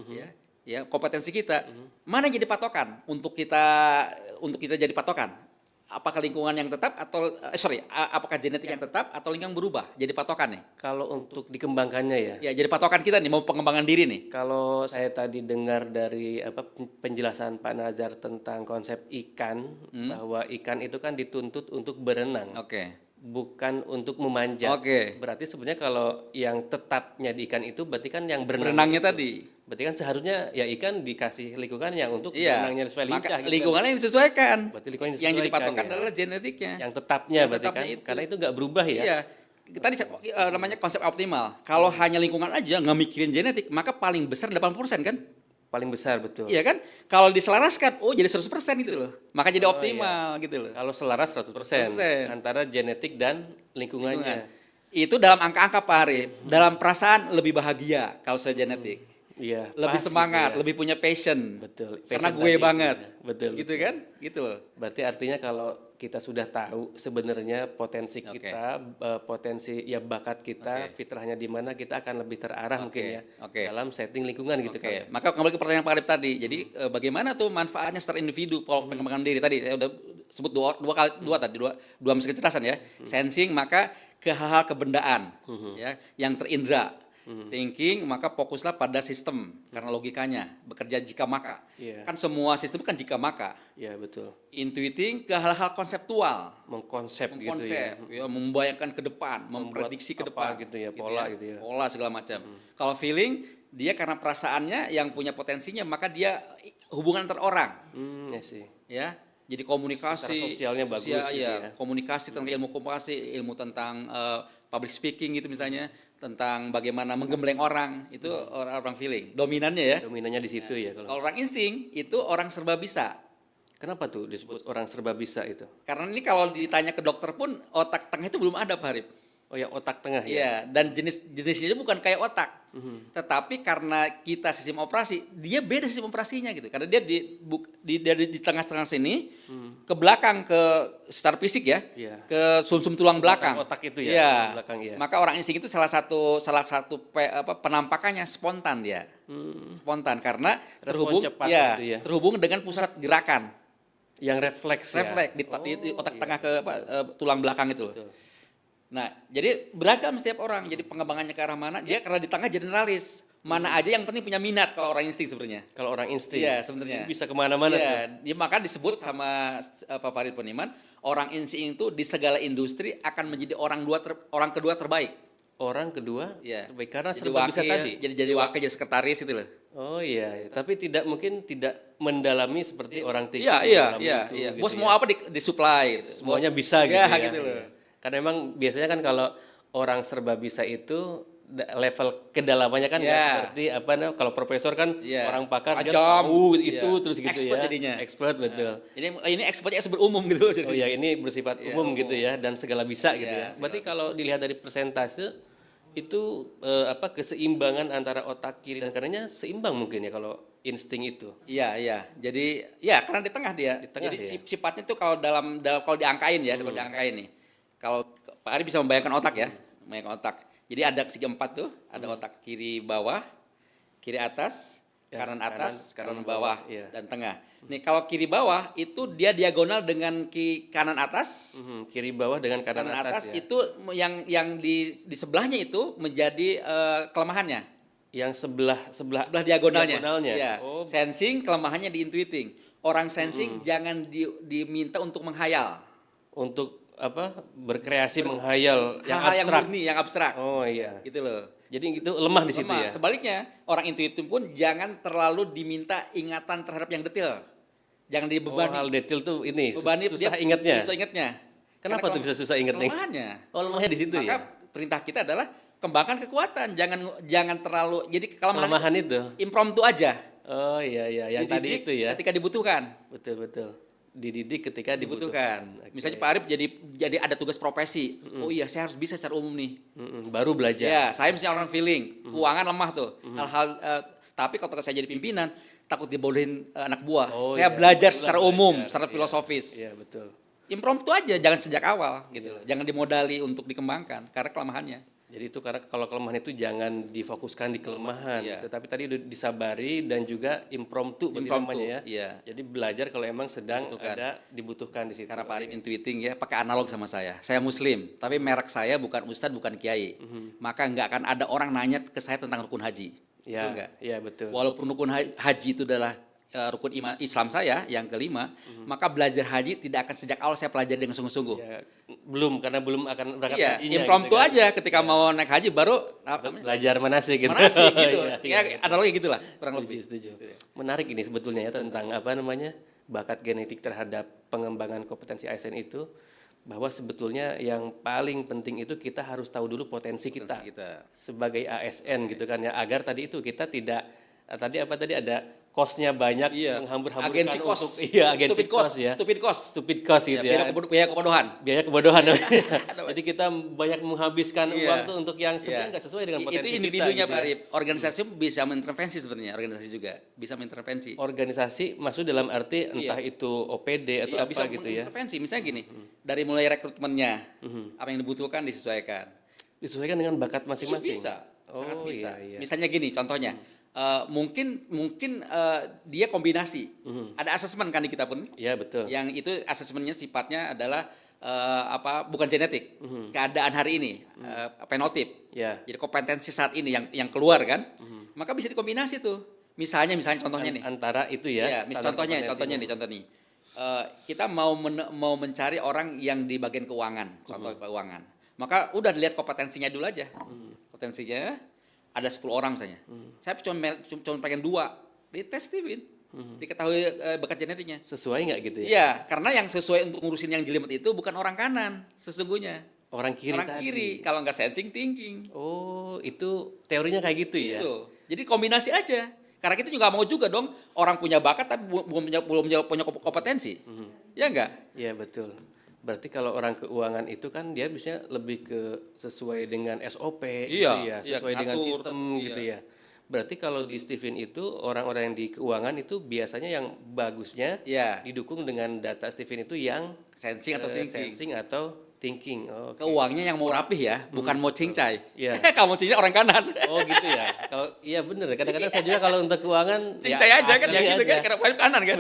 kompetensi kita, mana yang jadi patokan untuk kita jadi patokan? apakah lingkungan yang tetap atau apakah genetik yang tetap atau lingkungan berubah jadi patokan nih? Kalau untuk dikembangkannya ya, Ya, jadi patokan kita nih mau pengembangan diri nih. kalau saya tadi dengar dari penjelasan Pak Nazar tentang konsep ikan, bahwa ikan itu kan dituntut untuk berenang, Oke. bukan untuk memanjat. Oke. Berarti sebenarnya kalau yang tetapnya di ikan itu berarti kan yang berenang. Berenangnya itu. tadi. Berarti kan seharusnya ya ikan dikasih lingkungan yang untuk Iya. berenangnya sesuai Maka lincah. Gitu. lingkungannya yang disesuaikan. Berarti lingkungan yang Yang jadi disesuaikan, patokan ya. adalah genetiknya. Yang tetapnya Yang berarti tetapnya kan, itu. karena itu nggak berubah ya. Iya. Tadi namanya konsep optimal. Kalau hanya lingkungan aja nggak mikirin genetik, maka paling besar 80% kan? Paling besar betul. Iya kan? Kalau diselaraskan, jadi 100% gitu loh. Maka jadi optimal gitu loh. Kalau selaras 100% 100%. antara genetik dan lingkungannya. Itu dalam angka-angka Pak Arif. Dalam perasaan lebih bahagia kalau saya genetik. Iya. Lebih pas semangat, gitu ya. lebih punya passion. Betul. Karena Passion gue tadi, banget. ya. Betul. Gitu kan? Gitu loh. Berarti artinya kalau kita sudah tahu sebenarnya potensi kita, potensi ya bakat kita, fitrahnya di mana, kita akan lebih terarah mungkin ya dalam setting lingkungan gitu kan. Maka kembali ke pertanyaan Pak Arif tadi. Jadi bagaimana tuh manfaatnya secara individu pola pengembangan diri tadi saya udah sebut dua misi kecerdasan ya. Sensing maka ke hal-hal kebendaan ya yang terindra. Thinking maka fokuslah pada sistem karena logikanya bekerja jika maka. Kan semua sistem kan jika maka. Iya betul. Intuiting ke hal-hal konseptual. Mengkonsep gitu ya. Membayangkan ke depan, memprediksi ke depan gitu ya, pola gitu ya. Pola segala macam. Kalau feeling dia karena perasaannya yang punya potensinya maka dia hubungan antar orang. Ya sih. Ya. Jadi komunikasi secara sosialnya bagus gitu ya. Komunikasi tentang ilmu komunikasi, ilmu tentang public speaking gitu misalnya, tentang bagaimana menggembleng orang, itu orang feeling. Dominannya ya. Dominannya di situ ya Kalau orang insting itu orang serba bisa. Kenapa tuh disebut orang serba bisa itu? Karena ini kalau ditanya ke dokter pun otak tengah itu belum ada Pak Harip. Oh ya, otak tengah ya. Iya, dan jenisnya bukan kayak otak. Tetapi karena kita sistem operasi, dia beda sistem operasinya gitu. Karena dia di tengah-tengah sini, ke belakang ke secara fisik ya, ke sumsum tulang belakang. Otak itu ya, Iya. belakang ya. Maka orang insting itu salah satu penampakannya spontan dia. Spontan karena terhubung cepat gitu ya. terhubung dengan pusat gerakan. Yang refleks Di otak tengah ke tulang belakang itu loh. Nah, jadi beragam setiap orang. Jadi pengembangannya ke arah mana? Dia karena di tengah generalis. Mana aja yang penting punya minat kalau orang insting sebenarnya. Kalau orang insting. Iya, sebenarnya. Bisa kemana-mana tuh. Dia maka disebut sama Pak Farid Poniman, orang insting itu di segala industri akan menjadi orang kedua terbaik. Orang kedua terbaik karena jadi serba bisa tadi. Jadi wakil, jadi sekretaris itu loh. Oh iya. Tapi mungkin tidak mendalami seperti orang tinggi. Iya. Gitu Bos mau apa disuplai. Semuanya bisa gitu ya. Ya. Gitu loh. Karena emang biasanya kan kalau orang serba bisa itu level kedalamannya kan nggak seperti kalau profesor kan orang pakar dia tahu itu terus gitu expert ya. Jadinya. Expert betul. Ini expertnya umum gitu loh. Oh ya, ini bersifat umum gitu ya dan segala bisa gitu ya. Berarti kalau dilihat dari persentase itu keseimbangan antara otak kiri dan kanannya seimbang mungkin ya kalau insting itu. Iya. Jadi karena di tengah dia. Jadi sifatnya tuh kalau kalau diangkain ya, kalau diangkain nih. Kalau Pak Ari bisa membayangkan otak ya, membayangkan otak. Jadi ada segi 4 tuh, ada otak kiri bawah, kiri atas, kanan atas, kanan bawah, dan tengah. Nih kalau kiri bawah itu dia diagonal dengan kanan atas. Kiri bawah dengan kanan atas ya. Itu yang di sebelahnya itu menjadi kelemahannya. Yang sebelah diagonalnya. Ya. Sensing kelemahannya di intuiting. Orang sensing jangan diminta untuk menghayal. Untuk berkreasi menghayal yang hal-hal abstrak. yang abstrak. Oh iya. Gitu loh. Jadi itu lemah di situ ya. Sebaliknya, orang intuitif pun jangan terlalu diminta ingatan terhadap yang detail. Jangan dibebani. Hal detail tuh ini susah ingatnya. Kenapa tuh bisa susah ingatnya? Kelemahannya. Lemahnya di situ ya. Maka perintah kita adalah kembangkan kekuatan, jangan terlalu jadi kelemahan itu impromptu aja. Oh iya yang tadi itu ya. Ketika dibutuhkan. Betul. Dididik ketika dibutuhkan. Misalnya Pak Arif jadi ada tugas profesi. Oh iya, saya harus bisa secara umum nih. Baru belajar. Ya, saya misalnya orang feeling, keuangan lemah tuh. Hal-hal tapi kalau saya jadi pimpinan, takut dibodohin anak buah. Saya belajar secara umum, secara filosofis. Iya, betul. Impromptu aja, jangan sejak awal gitu loh. Jangan dimodali untuk dikembangkan karena kelemahannya. Jadi itu karena kalau kelemahan itu jangan difokuskan di kelemahan, Iya. tetapi tadi udah disabari dan juga impromptu berarti Impromptu, namanya ya. iya. Jadi belajar kalau emang sedang Dibutuhkan. dibutuhkan di situ. Karena Pak Arif intuiting ya, pakai analog sama saya. Saya Muslim, tapi merek saya bukan ustadz, bukan kiai. Maka nggak akan ada orang nanya ke saya tentang rukun haji. Betul Ya, nggak? ya betul. Walaupun rukun haji itu adalah rukun iman Islam saya yang kelima, maka belajar haji tidak akan sejak awal saya pelajari dengan sungguh-sungguh. Ya, belum karena belum akan berangkat Iya, hajinya. impromptu gitu kan. aja ketika mau naik haji baru Belajar manasik gitu. manasik gitu. Iya, Ya analogi gitulah kurang Setuju, lebih. setuju. Menarik ini sebetulnya ya tentang apa namanya bakat genetik terhadap pengembangan kompetensi ASN itu, bahwa sebetulnya yang paling penting itu kita harus tahu dulu potensi kita sebagai ASN gitu kan ya, agar tadi itu kita tidak tadi ada cost-nya banyak, Iya. menghambur-hamburkan Agensi untuk cost. agensi Stupid cost, cost ya. stupid cost. Stupid cost gitu ya. Biaya kebodohan. Biaya kebodohan. Jadi kita banyak menghabiskan uang tuh untuk yang sebenarnya nggak sesuai dengan potensi itu kita. individunya gitu Pak ya. Arif. Organisasi bisa mengintervensi sebenarnya, organisasi juga bisa mengintervensi. Organisasi maksud dalam arti entah itu OPD atau Iya, apa bisa gitu ya. mengintervensi. Misalnya gini, dari mulai rekrutmennya, apa yang dibutuhkan disesuaikan. Disesuaikan dengan bakat masing-masing. Bisa, sangat Oh, bisa. iya. Misalnya gini, contohnya, mungkin dia kombinasi. Ada asesmen kan di kita pun, Iya betul. yang itu asesmennya sifatnya adalah bukan genetik, keadaan hari ini, fenotip. Ya. Jadi kompetensi saat ini yang keluar kan, maka bisa dikombinasi tuh. Misalnya contohnya nih. Antara itu ya. Ya, standar contohnya kompetensinya. nih. Kita mau mencari orang yang di bagian keuangan, contoh keuangan. Maka udah dilihat kompetensinya dulu aja. Potensinya ada 10 orang misalnya. Saya cuma pengen 2. Dites Steven. Diketahui bakat genetiknya. Sesuai nggak gitu ya? Iya, karena yang sesuai untuk ngurusin yang jelimet itu bukan orang kanan sesungguhnya. Orang kiri Orang tadi. kiri, kalau nggak sensing thinking. Oh, itu teorinya kayak gitu ya? Gitu. Jadi kombinasi aja. Karena kita juga mau juga dong orang punya bakat tapi belum punya kompetensi. Ya enggak? Iya betul. Berarti kalau orang keuangan itu kan dia biasanya lebih ke sesuai dengan SOP gitu ya, iya, sesuai dengan ngatur, sistem gitu ya. Berarti kalau di Steven itu orang-orang yang di keuangan itu biasanya yang bagusnya Iya, didukung dengan data Steven itu yang sensing atau thinking. sensing atau thinking. Oh, Keuangnya yang mau rapih ya, bukan mau cincai. Iya. Kalau mau cincai orang kanan. oh gitu ya. Kalau iya bener. Kadang-kadang saya juga kalau untuk keuangan Cincai aja kan asli ya gitu kan, aja. karena paling kanan kan.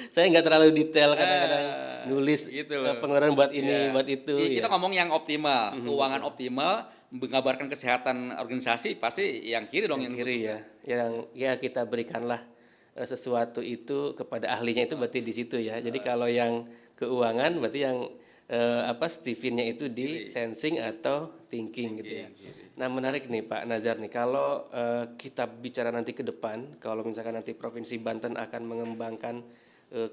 Saya nggak terlalu detail kadang-kadang nulis gitu loh. pengeluaran buat ini, Ya. buat itu. Kita ya. ngomong yang optimal, keuangan optimal, mengabarkan kesehatan organisasi pasti yang kiri dong yang kiri ya. Yang ya kita berikanlah sesuatu itu kepada ahlinya itu berarti di situ ya. Jadi kalau yang keuangan berarti yang Steven-nya itu di sensing atau thinking gitu ya. Nah menarik nih Pak Nazar nih, kalau kita bicara nanti ke depan, kalau misalkan nanti Provinsi Banten akan mengembangkan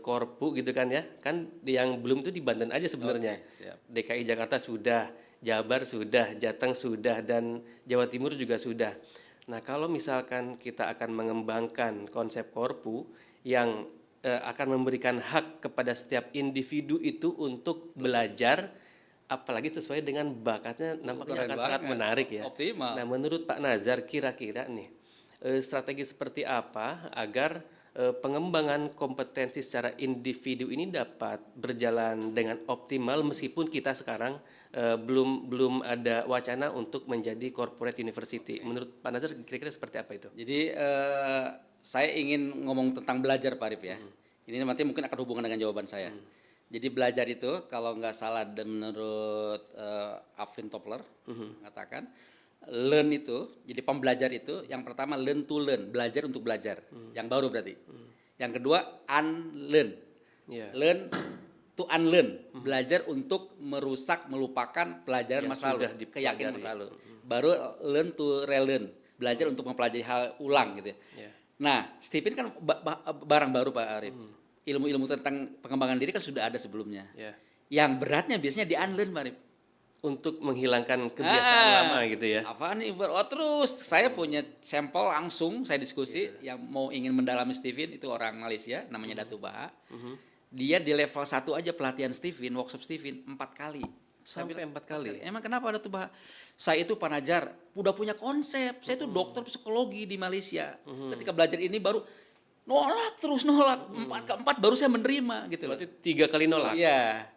Korpu gitu kan ya, kan yang belum itu di Banten aja sebenarnya. siap. DKI Jakarta sudah, Jabar sudah, Jateng sudah, dan Jawa Timur juga sudah. Nah kalau misalkan kita akan mengembangkan konsep Korpu yang akan memberikan hak kepada setiap individu itu untuk belajar, apalagi sesuai dengan bakatnya, nampaknya Keren akan sangat banget. menarik ya. Optimal. Nah, menurut Pak Nazar, kira-kira nih strategi seperti apa agar pengembangan kompetensi secara individu ini dapat berjalan dengan optimal meskipun kita sekarang belum ada wacana untuk menjadi corporate university. Menurut Pak Nazar, kira-kira seperti apa itu? Jadi saya ingin ngomong tentang belajar Pak Arif ya. Ini nanti mungkin akan hubungan dengan jawaban saya. Jadi belajar itu kalau nggak salah menurut Alvin Toffler mengatakan learn itu, jadi pembelajar itu yang pertama learn to learn, belajar untuk belajar, yang baru berarti. Yang kedua unlearn, learn to unlearn, belajar untuk merusak, melupakan pelajaran masa lalu, keyakinan masa lalu. Baru learn to relearn, belajar untuk mempelajari hal ulang gitu ya. Nah, Steven kan barang baru Pak Arif. Ilmu-ilmu tentang pengembangan diri kan sudah ada sebelumnya. Yang beratnya biasanya di unlearn Pak Arif. Untuk menghilangkan kebiasaan lama gitu ya. Apa nih? Terus saya punya sampel langsung saya diskusi yang mau ingin mendalami Steven itu orang Malaysia namanya Datu Baha. Dia di level 1 aja pelatihan Steven, workshop Steven 4 kali. Sampai 4 kali. Emang kenapa Datu Baha? Saya itu Pak Najar udah punya konsep. Saya itu dokter psikologi di Malaysia. Ketika belajar ini baru nolak terus nolak. 4 baru saya menerima gitu loh. Berarti 3 kali nolak. Iya.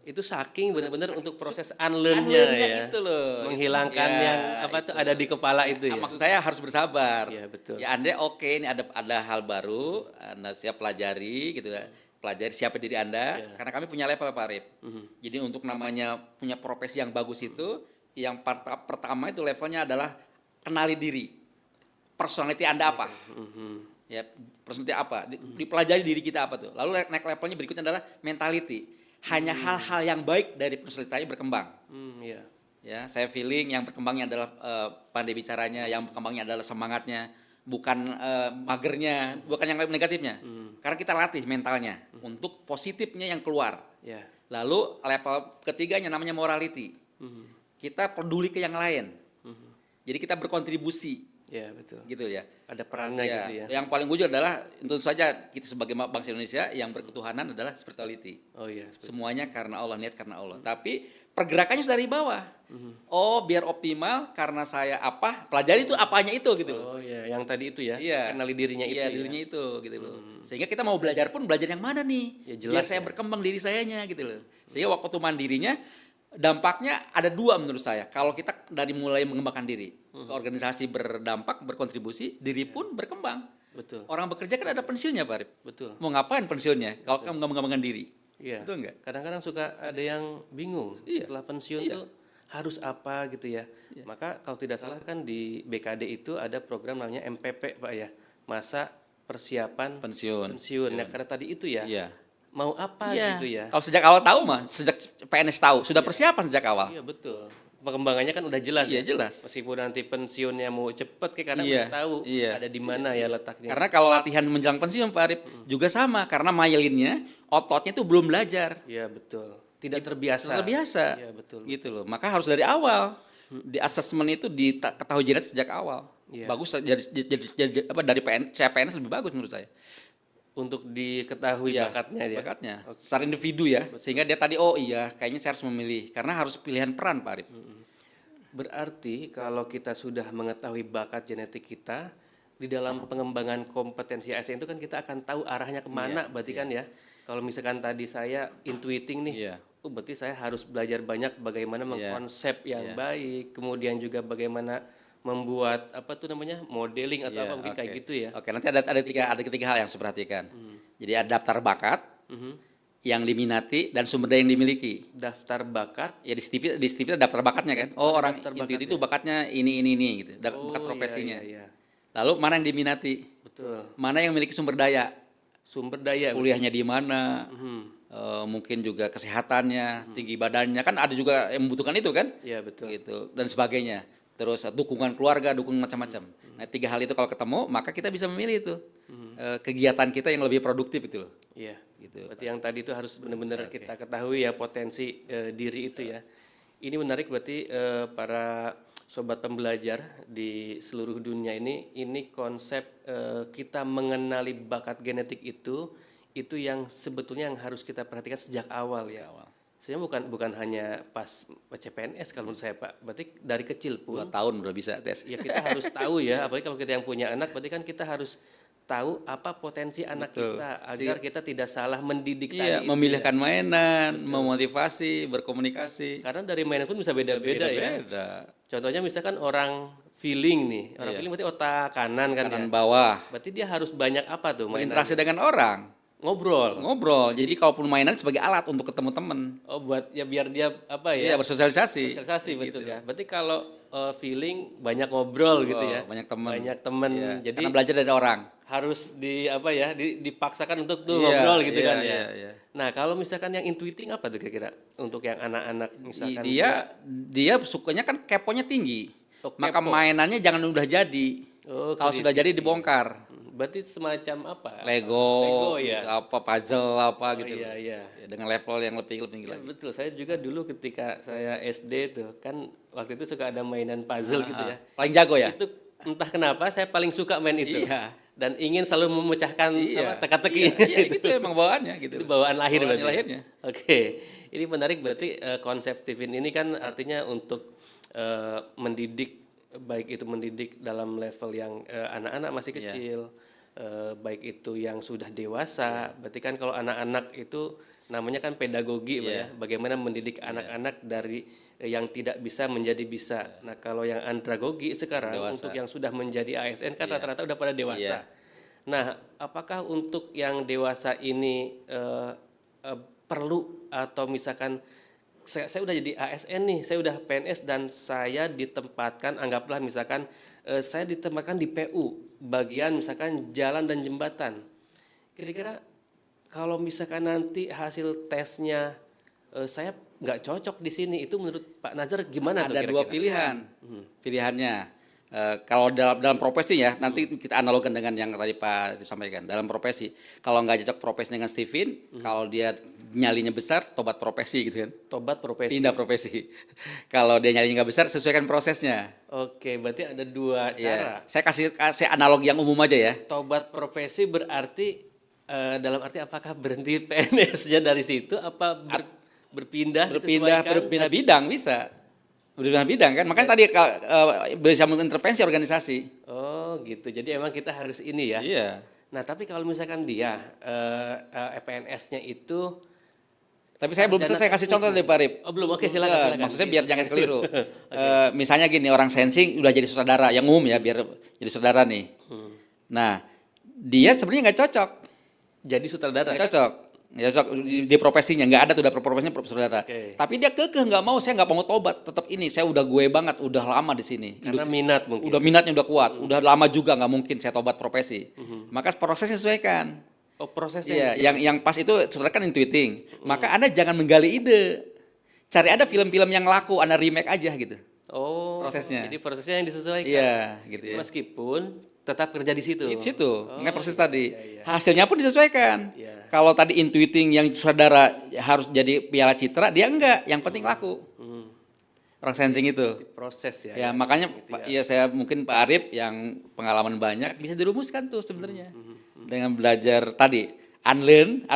Itu saking benar-benar untuk proses unlearn-nya Unlearn-nya ya. itu loh. Menghilangkan Ya, yang apa tuh ada di kepala itu ya. Maksud saya harus bersabar. Iya, betul. Ya Anda oke, ini ada hal baru, Anda siap pelajari gitu ya. Pelajari siapa diri Anda, Iya. karena kami punya level Pak Arif. Jadi untuk namanya punya profesi yang bagus itu, yang pertama itu levelnya adalah kenali diri. Personality Anda apa? Ya, personality apa? Dipelajari diri kita apa tuh. Lalu naik levelnya berikutnya adalah mentality. Hanya hal-hal yang baik dari personality saya berkembang. Iya. Ya, saya feeling yang berkembangnya adalah pandai bicaranya, yang berkembangnya adalah semangatnya, bukan magernya, bukan yang negatifnya. Karena kita latih mentalnya untuk positifnya yang keluar. Ya. Lalu level ketiganya namanya morality. Kita peduli ke yang lain. Jadi kita berkontribusi Ya, betul. gitu ya. Ada perannya Ya, gitu ya. yang paling ujung adalah tentu saja kita sebagai bangsa Indonesia yang berketuhanan adalah spirituality. Oh iya. Semuanya karena Allah, niat karena Allah. Tapi pergerakannya sudah dari bawah. Oh, biar optimal karena saya apa? Pelajari itu apanya itu gitu loh. Oh iya, yang tadi itu ya. Iya. Kenali dirinya itu Iya, ya. dirinya itu gitu loh. Sehingga kita mau belajar pun belajar yang mana nih? Ya, jelas biar saya ya. berkembang diri sayanya gitu loh. Sehingga waktu mandirinya dampaknya ada dua menurut saya. Kalau kita dari mulai mengembangkan diri, ke organisasi berdampak, berkontribusi, diri pun berkembang. Betul. Orang bekerja kan ada pensiunnya, Pak Arif. Betul. Mau ngapain pensiunnya kalau kamu nggak mengembangkan diri? Iya. Betul nggak? Kadang-kadang suka ada yang bingung Iya. setelah pensiun Iya. tuh harus apa gitu ya. Maka kalau tidak salah kan di BKD itu ada program namanya MPP Pak ya, masa persiapan Pensiun. pensiun. Nah, karena tadi itu ya, Iya. mau apa Iya. gitu ya. Kalau sejak awal tahu mah, sejak PNS tahu, sudah persiapan sejak awal. Iya betul. Perkembangannya kan udah jelas Iya, ya. jelas. Meskipun nanti pensiunnya mau cepet kayak kadang Iya, udah tahu iya. ada di mana ya letaknya. Karena kalau latihan menjelang pensiun Pak Arif juga sama, karena myelinnya, ototnya itu belum belajar. Iya betul. Tidak terbiasa. Terbiasa. Iya betul. Gitu loh. Maka harus dari awal. Di asesmen itu diketahui jelas sejak awal. Iya. Bagus jadi apa dari PNS lebih bagus menurut saya. Untuk diketahui Iya, bakatnya ya. bakatnya. Secara individu ya. Sehingga dia tadi oh iya, kayaknya saya harus memilih karena harus pilihan peran Pak Arif. Berarti kalau kita sudah mengetahui bakat genetik kita, di dalam pengembangan kompetensi ASN itu kan kita akan tahu arahnya kemana, berarti kan ya. Kalau misalkan tadi saya intuiting nih, Iya. oh berarti saya harus belajar banyak bagaimana mengkonsep yang baik, kemudian juga bagaimana membuat apa tuh namanya modeling atau Iya, apa mungkin kayak oke. gitu ya. Oke, nanti ada ketiga hal yang saya perhatikan. Jadi ada daftar bakat, yang diminati dan sumber daya yang dimiliki. Daftar bakat. Ya di CV ada daftar bakatnya kan. Oh, orang daftar intuit itu bakatnya ini gitu. Oh, Bakat profesinya. iya, iya. Lalu mana yang diminati? Betul. Mana yang memiliki sumber daya? Sumber daya. Kuliahnya di mana? Mungkin juga kesehatannya, tinggi badannya kan ada juga yang membutuhkan itu kan? Iya betul. Gitu dan sebagainya. Terus dukungan keluarga, dukungan macam-macam. Nah, tiga hal itu kalau ketemu, maka kita bisa memilih itu kegiatan kita yang lebih produktif itu loh. Iya. Gitu. Berarti yang tadi itu harus benar-benar kita ketahui ya potensi diri itu ya. Ini menarik berarti para sobat pembelajar di seluruh dunia ini konsep kita mengenali bakat genetik itu yang sebetulnya yang harus kita perhatikan sejak awal ya. Sebenarnya bukan hanya pas CPNS kalau menurut saya Pak. Berarti dari kecil pun 2 tahun udah bisa tes. ya kita harus tahu ya, apalagi kalau kita yang punya anak, berarti kan kita harus tahu apa potensi anak Betul. kita agar kita tidak salah mendidik Iya, tadi. memilihkan mainan, memotivasi, berkomunikasi. Karena dari mainan pun bisa beda-beda ya. Beda. Contohnya misalkan orang feeling nih, orang feeling berarti otak kanan kan Kanan ya. bawah, Berarti dia harus banyak apa tuh mainan? berinteraksi dengan orang, ngobrol. Jadi kalaupun mainan sebagai alat untuk ketemu teman. Oh buat ya biar dia apa Iya, ya? bersosialisasi. Sosialisasi betul ya. Berarti kalau feeling banyak ngobrol gitu ya. Banyak teman. Banyak teman. Iya, Jadi karena belajar dari orang. harus di apa ya dipaksakan untuk tuh Iya, ngobrol gitu iya, kan ya. iya. Nah kalau misalkan yang intuiting apa tuh kira-kira untuk yang anak-anak misalkan Dia sukanya kan keponya tinggi. Oh, Maka kepo. mainannya jangan udah jadi. Oh, Kalau sudah jadi dibongkar. berarti semacam apa? Lego, ya. gitu, apa puzzle apa gitu. Iya iya. Ya, dengan level yang lebih tinggi Ya, lagi. betul. Saya juga dulu ketika saya SD tuh kan waktu itu suka ada mainan puzzle gitu ya. Paling jago ya? Itu entah kenapa saya paling suka main itu. Iya. Dan ingin selalu memecahkan teka-teki. Iya, itu emang bawaannya gitu. Itu bawaan lahir Bawaan berarti. lahirnya. Oke. Ini menarik berarti konsep Tivin ini kan artinya untuk mendidik baik itu mendidik dalam level yang anak-anak masih kecil, baik itu yang sudah dewasa. Berarti kan kalau anak-anak itu namanya kan pedagogi Pak ya, bagaimana mendidik anak-anak dari yang tidak bisa menjadi bisa. Nah kalau yang andragogi sekarang Dewasa. untuk yang sudah menjadi ASN kan Iya. rata-rata udah pada dewasa. Iya. Nah apakah untuk yang dewasa ini perlu atau misalkan saya udah jadi ASN nih, saya udah PNS dan saya ditempatkan, anggaplah misalkan saya ditempatkan di PU, bagian misalkan jalan dan jembatan. Kira-kira kalau misalkan nanti hasil tesnya saya nggak cocok di sini, itu menurut Pak Nazar gimana tuh Ada kira-kira? dua pilihan. Pilihannya kalau dalam profesi ya, nanti kita analogkan dengan yang tadi Pak disampaikan. Dalam profesi, kalau nggak cocok profesi dengan Steven, kalau dia nyalinya besar, tobat profesi gitu kan. Tobat profesi. Pindah profesi. Kalau dia nyalinya nggak besar, sesuaikan prosesnya. Oke, berarti ada dua cara. Iya. Saya kasih analogi yang umum aja ya. Tobat profesi berarti dalam arti apakah berhenti PNS-nya dari situ apa berpindah disesuaikan? Bidang bisa. Berpindah bidang kan. Makanya tadi bisa mengintervensi organisasi. Oh gitu. Jadi emang kita harus ini ya. Iya. Nah tapi kalau misalkan dia PNS-nya itu, Tapi saya belum selesai kasih contoh deh Pak Rip. oh belum, oke silakan. Maksudnya biar jangan keliru. Misalnya gini, orang sensing udah jadi saudara, yang umum ya, biar jadi saudara nih. Nah, dia sebenarnya nggak cocok. Jadi sutradara. Nggak cocok. Ya, di profesinya nggak ada tuh, udah profesinya saudara. Oke. Tapi dia kekeh nggak mau, saya nggak mau tobat, tetap ini saya udah gue banget, udah lama di sini. Karena minat mungkin. Udah minatnya udah kuat, udah lama juga nggak mungkin saya tobat profesi. Maka prosesnya sesuaikan. Oh prosesnya. Iya, yang pas itu saudara kan intuiting. Maka Anda jangan menggali ide. Cari ada film-film yang laku, Anda remake aja gitu. Oh prosesnya. Jadi prosesnya yang disesuaikan. Iya, gitu ya. Meskipun tetap kerja di situ. Di situ, nggak proses tadi. iya. Hasilnya pun disesuaikan. Iya. Kalau tadi intuiting yang saudara harus jadi piala citra, dia enggak. Yang penting laku. Orang sensing itu. Proses ya. Ya, makanya ya saya mungkin Pak Arif yang pengalaman banyak bisa dirumuskan tuh sebenarnya. Dengan belajar tadi unlearn,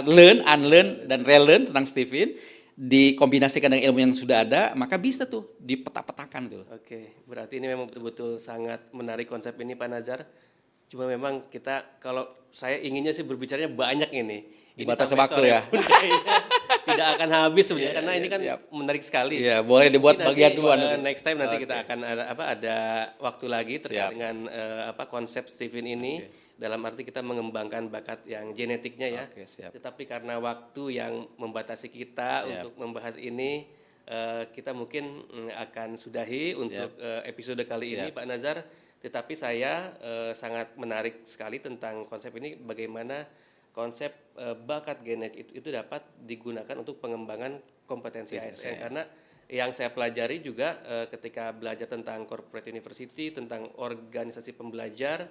dan relearn tentang Steven, dikombinasikan dengan ilmu yang sudah ada, maka bisa tuh dipetak-petakan gitu. Oke, berarti ini memang betul-betul sangat menarik konsep ini Pak Nazar. Cuma memang kita, kalau saya inginnya sih berbicaranya banyak ini. Ini Batas sampai waktu sore ya. pun kayaknya tidak akan habis sebenarnya, karena ini kan siap. menarik sekali. Iya, boleh dibuat Mungkin bagian nanti, dua nanti. next time nanti kita akan ada waktu lagi terkait Siap. dengan konsep Steven ini. Dalam arti kita mengembangkan bakat yang genetiknya ya. Oke, siap. Tetapi karena waktu yang membatasi kita untuk membahas ini, kita mungkin akan sudahi untuk episode kali ini Pak Nazar. Tetapi saya sangat menarik sekali tentang konsep ini, bagaimana konsep bakat genetik itu dapat digunakan untuk pengembangan kompetensi ASN. Karena yang saya pelajari juga ketika belajar tentang corporate university, tentang organisasi pembelajar,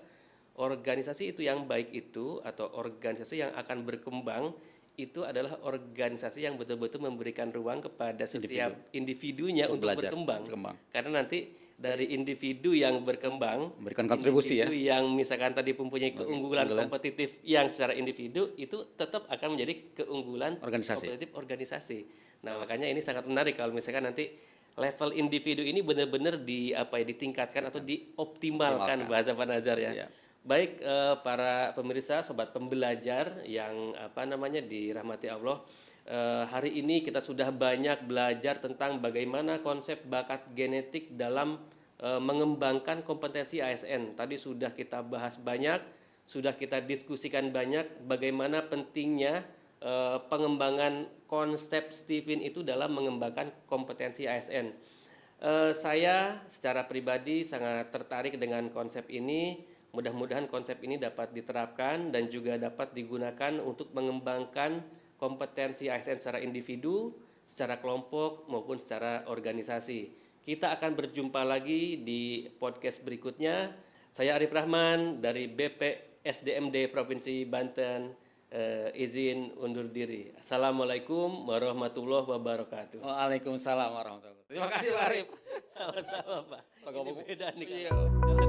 organisasi itu yang baik itu atau organisasi yang akan berkembang itu adalah organisasi yang betul-betul memberikan ruang kepada setiap individunya untuk berkembang. Karena nanti dari individu yang berkembang, memberikan kontribusi yang misalkan tadi mempunyai keunggulan kompetitif yang secara individu, itu tetap akan menjadi keunggulan kompetitif organisasi. Nah makanya ini sangat menarik kalau misalkan nanti level individu ini benar-benar ditingkatkan atau dioptimalkan bahasa Pak Nazar ya. Siap. Baik para pemirsa, sobat pembelajar yang dirahmati Allah, hari ini kita sudah banyak belajar tentang bagaimana konsep bakat genetik dalam mengembangkan kompetensi ASN. Tadi sudah kita bahas banyak, sudah kita diskusikan banyak bagaimana pentingnya pengembangan konsep Steven itu dalam mengembangkan kompetensi ASN. Saya secara pribadi sangat tertarik dengan konsep ini. Mudah-mudahan konsep ini dapat diterapkan dan juga dapat digunakan untuk mengembangkan kompetensi ASN secara individu, secara kelompok maupun secara organisasi. Kita akan berjumpa lagi di podcast berikutnya. Saya Arif Rahman dari BP SDMD Provinsi Banten, izin undur diri. Assalamualaikum warahmatullahi wabarakatuh. Waalaikumsalam warahmatullahi wabarakatuh. Terima kasih Pak Arif. Sama-sama Pak. Ini beda nih.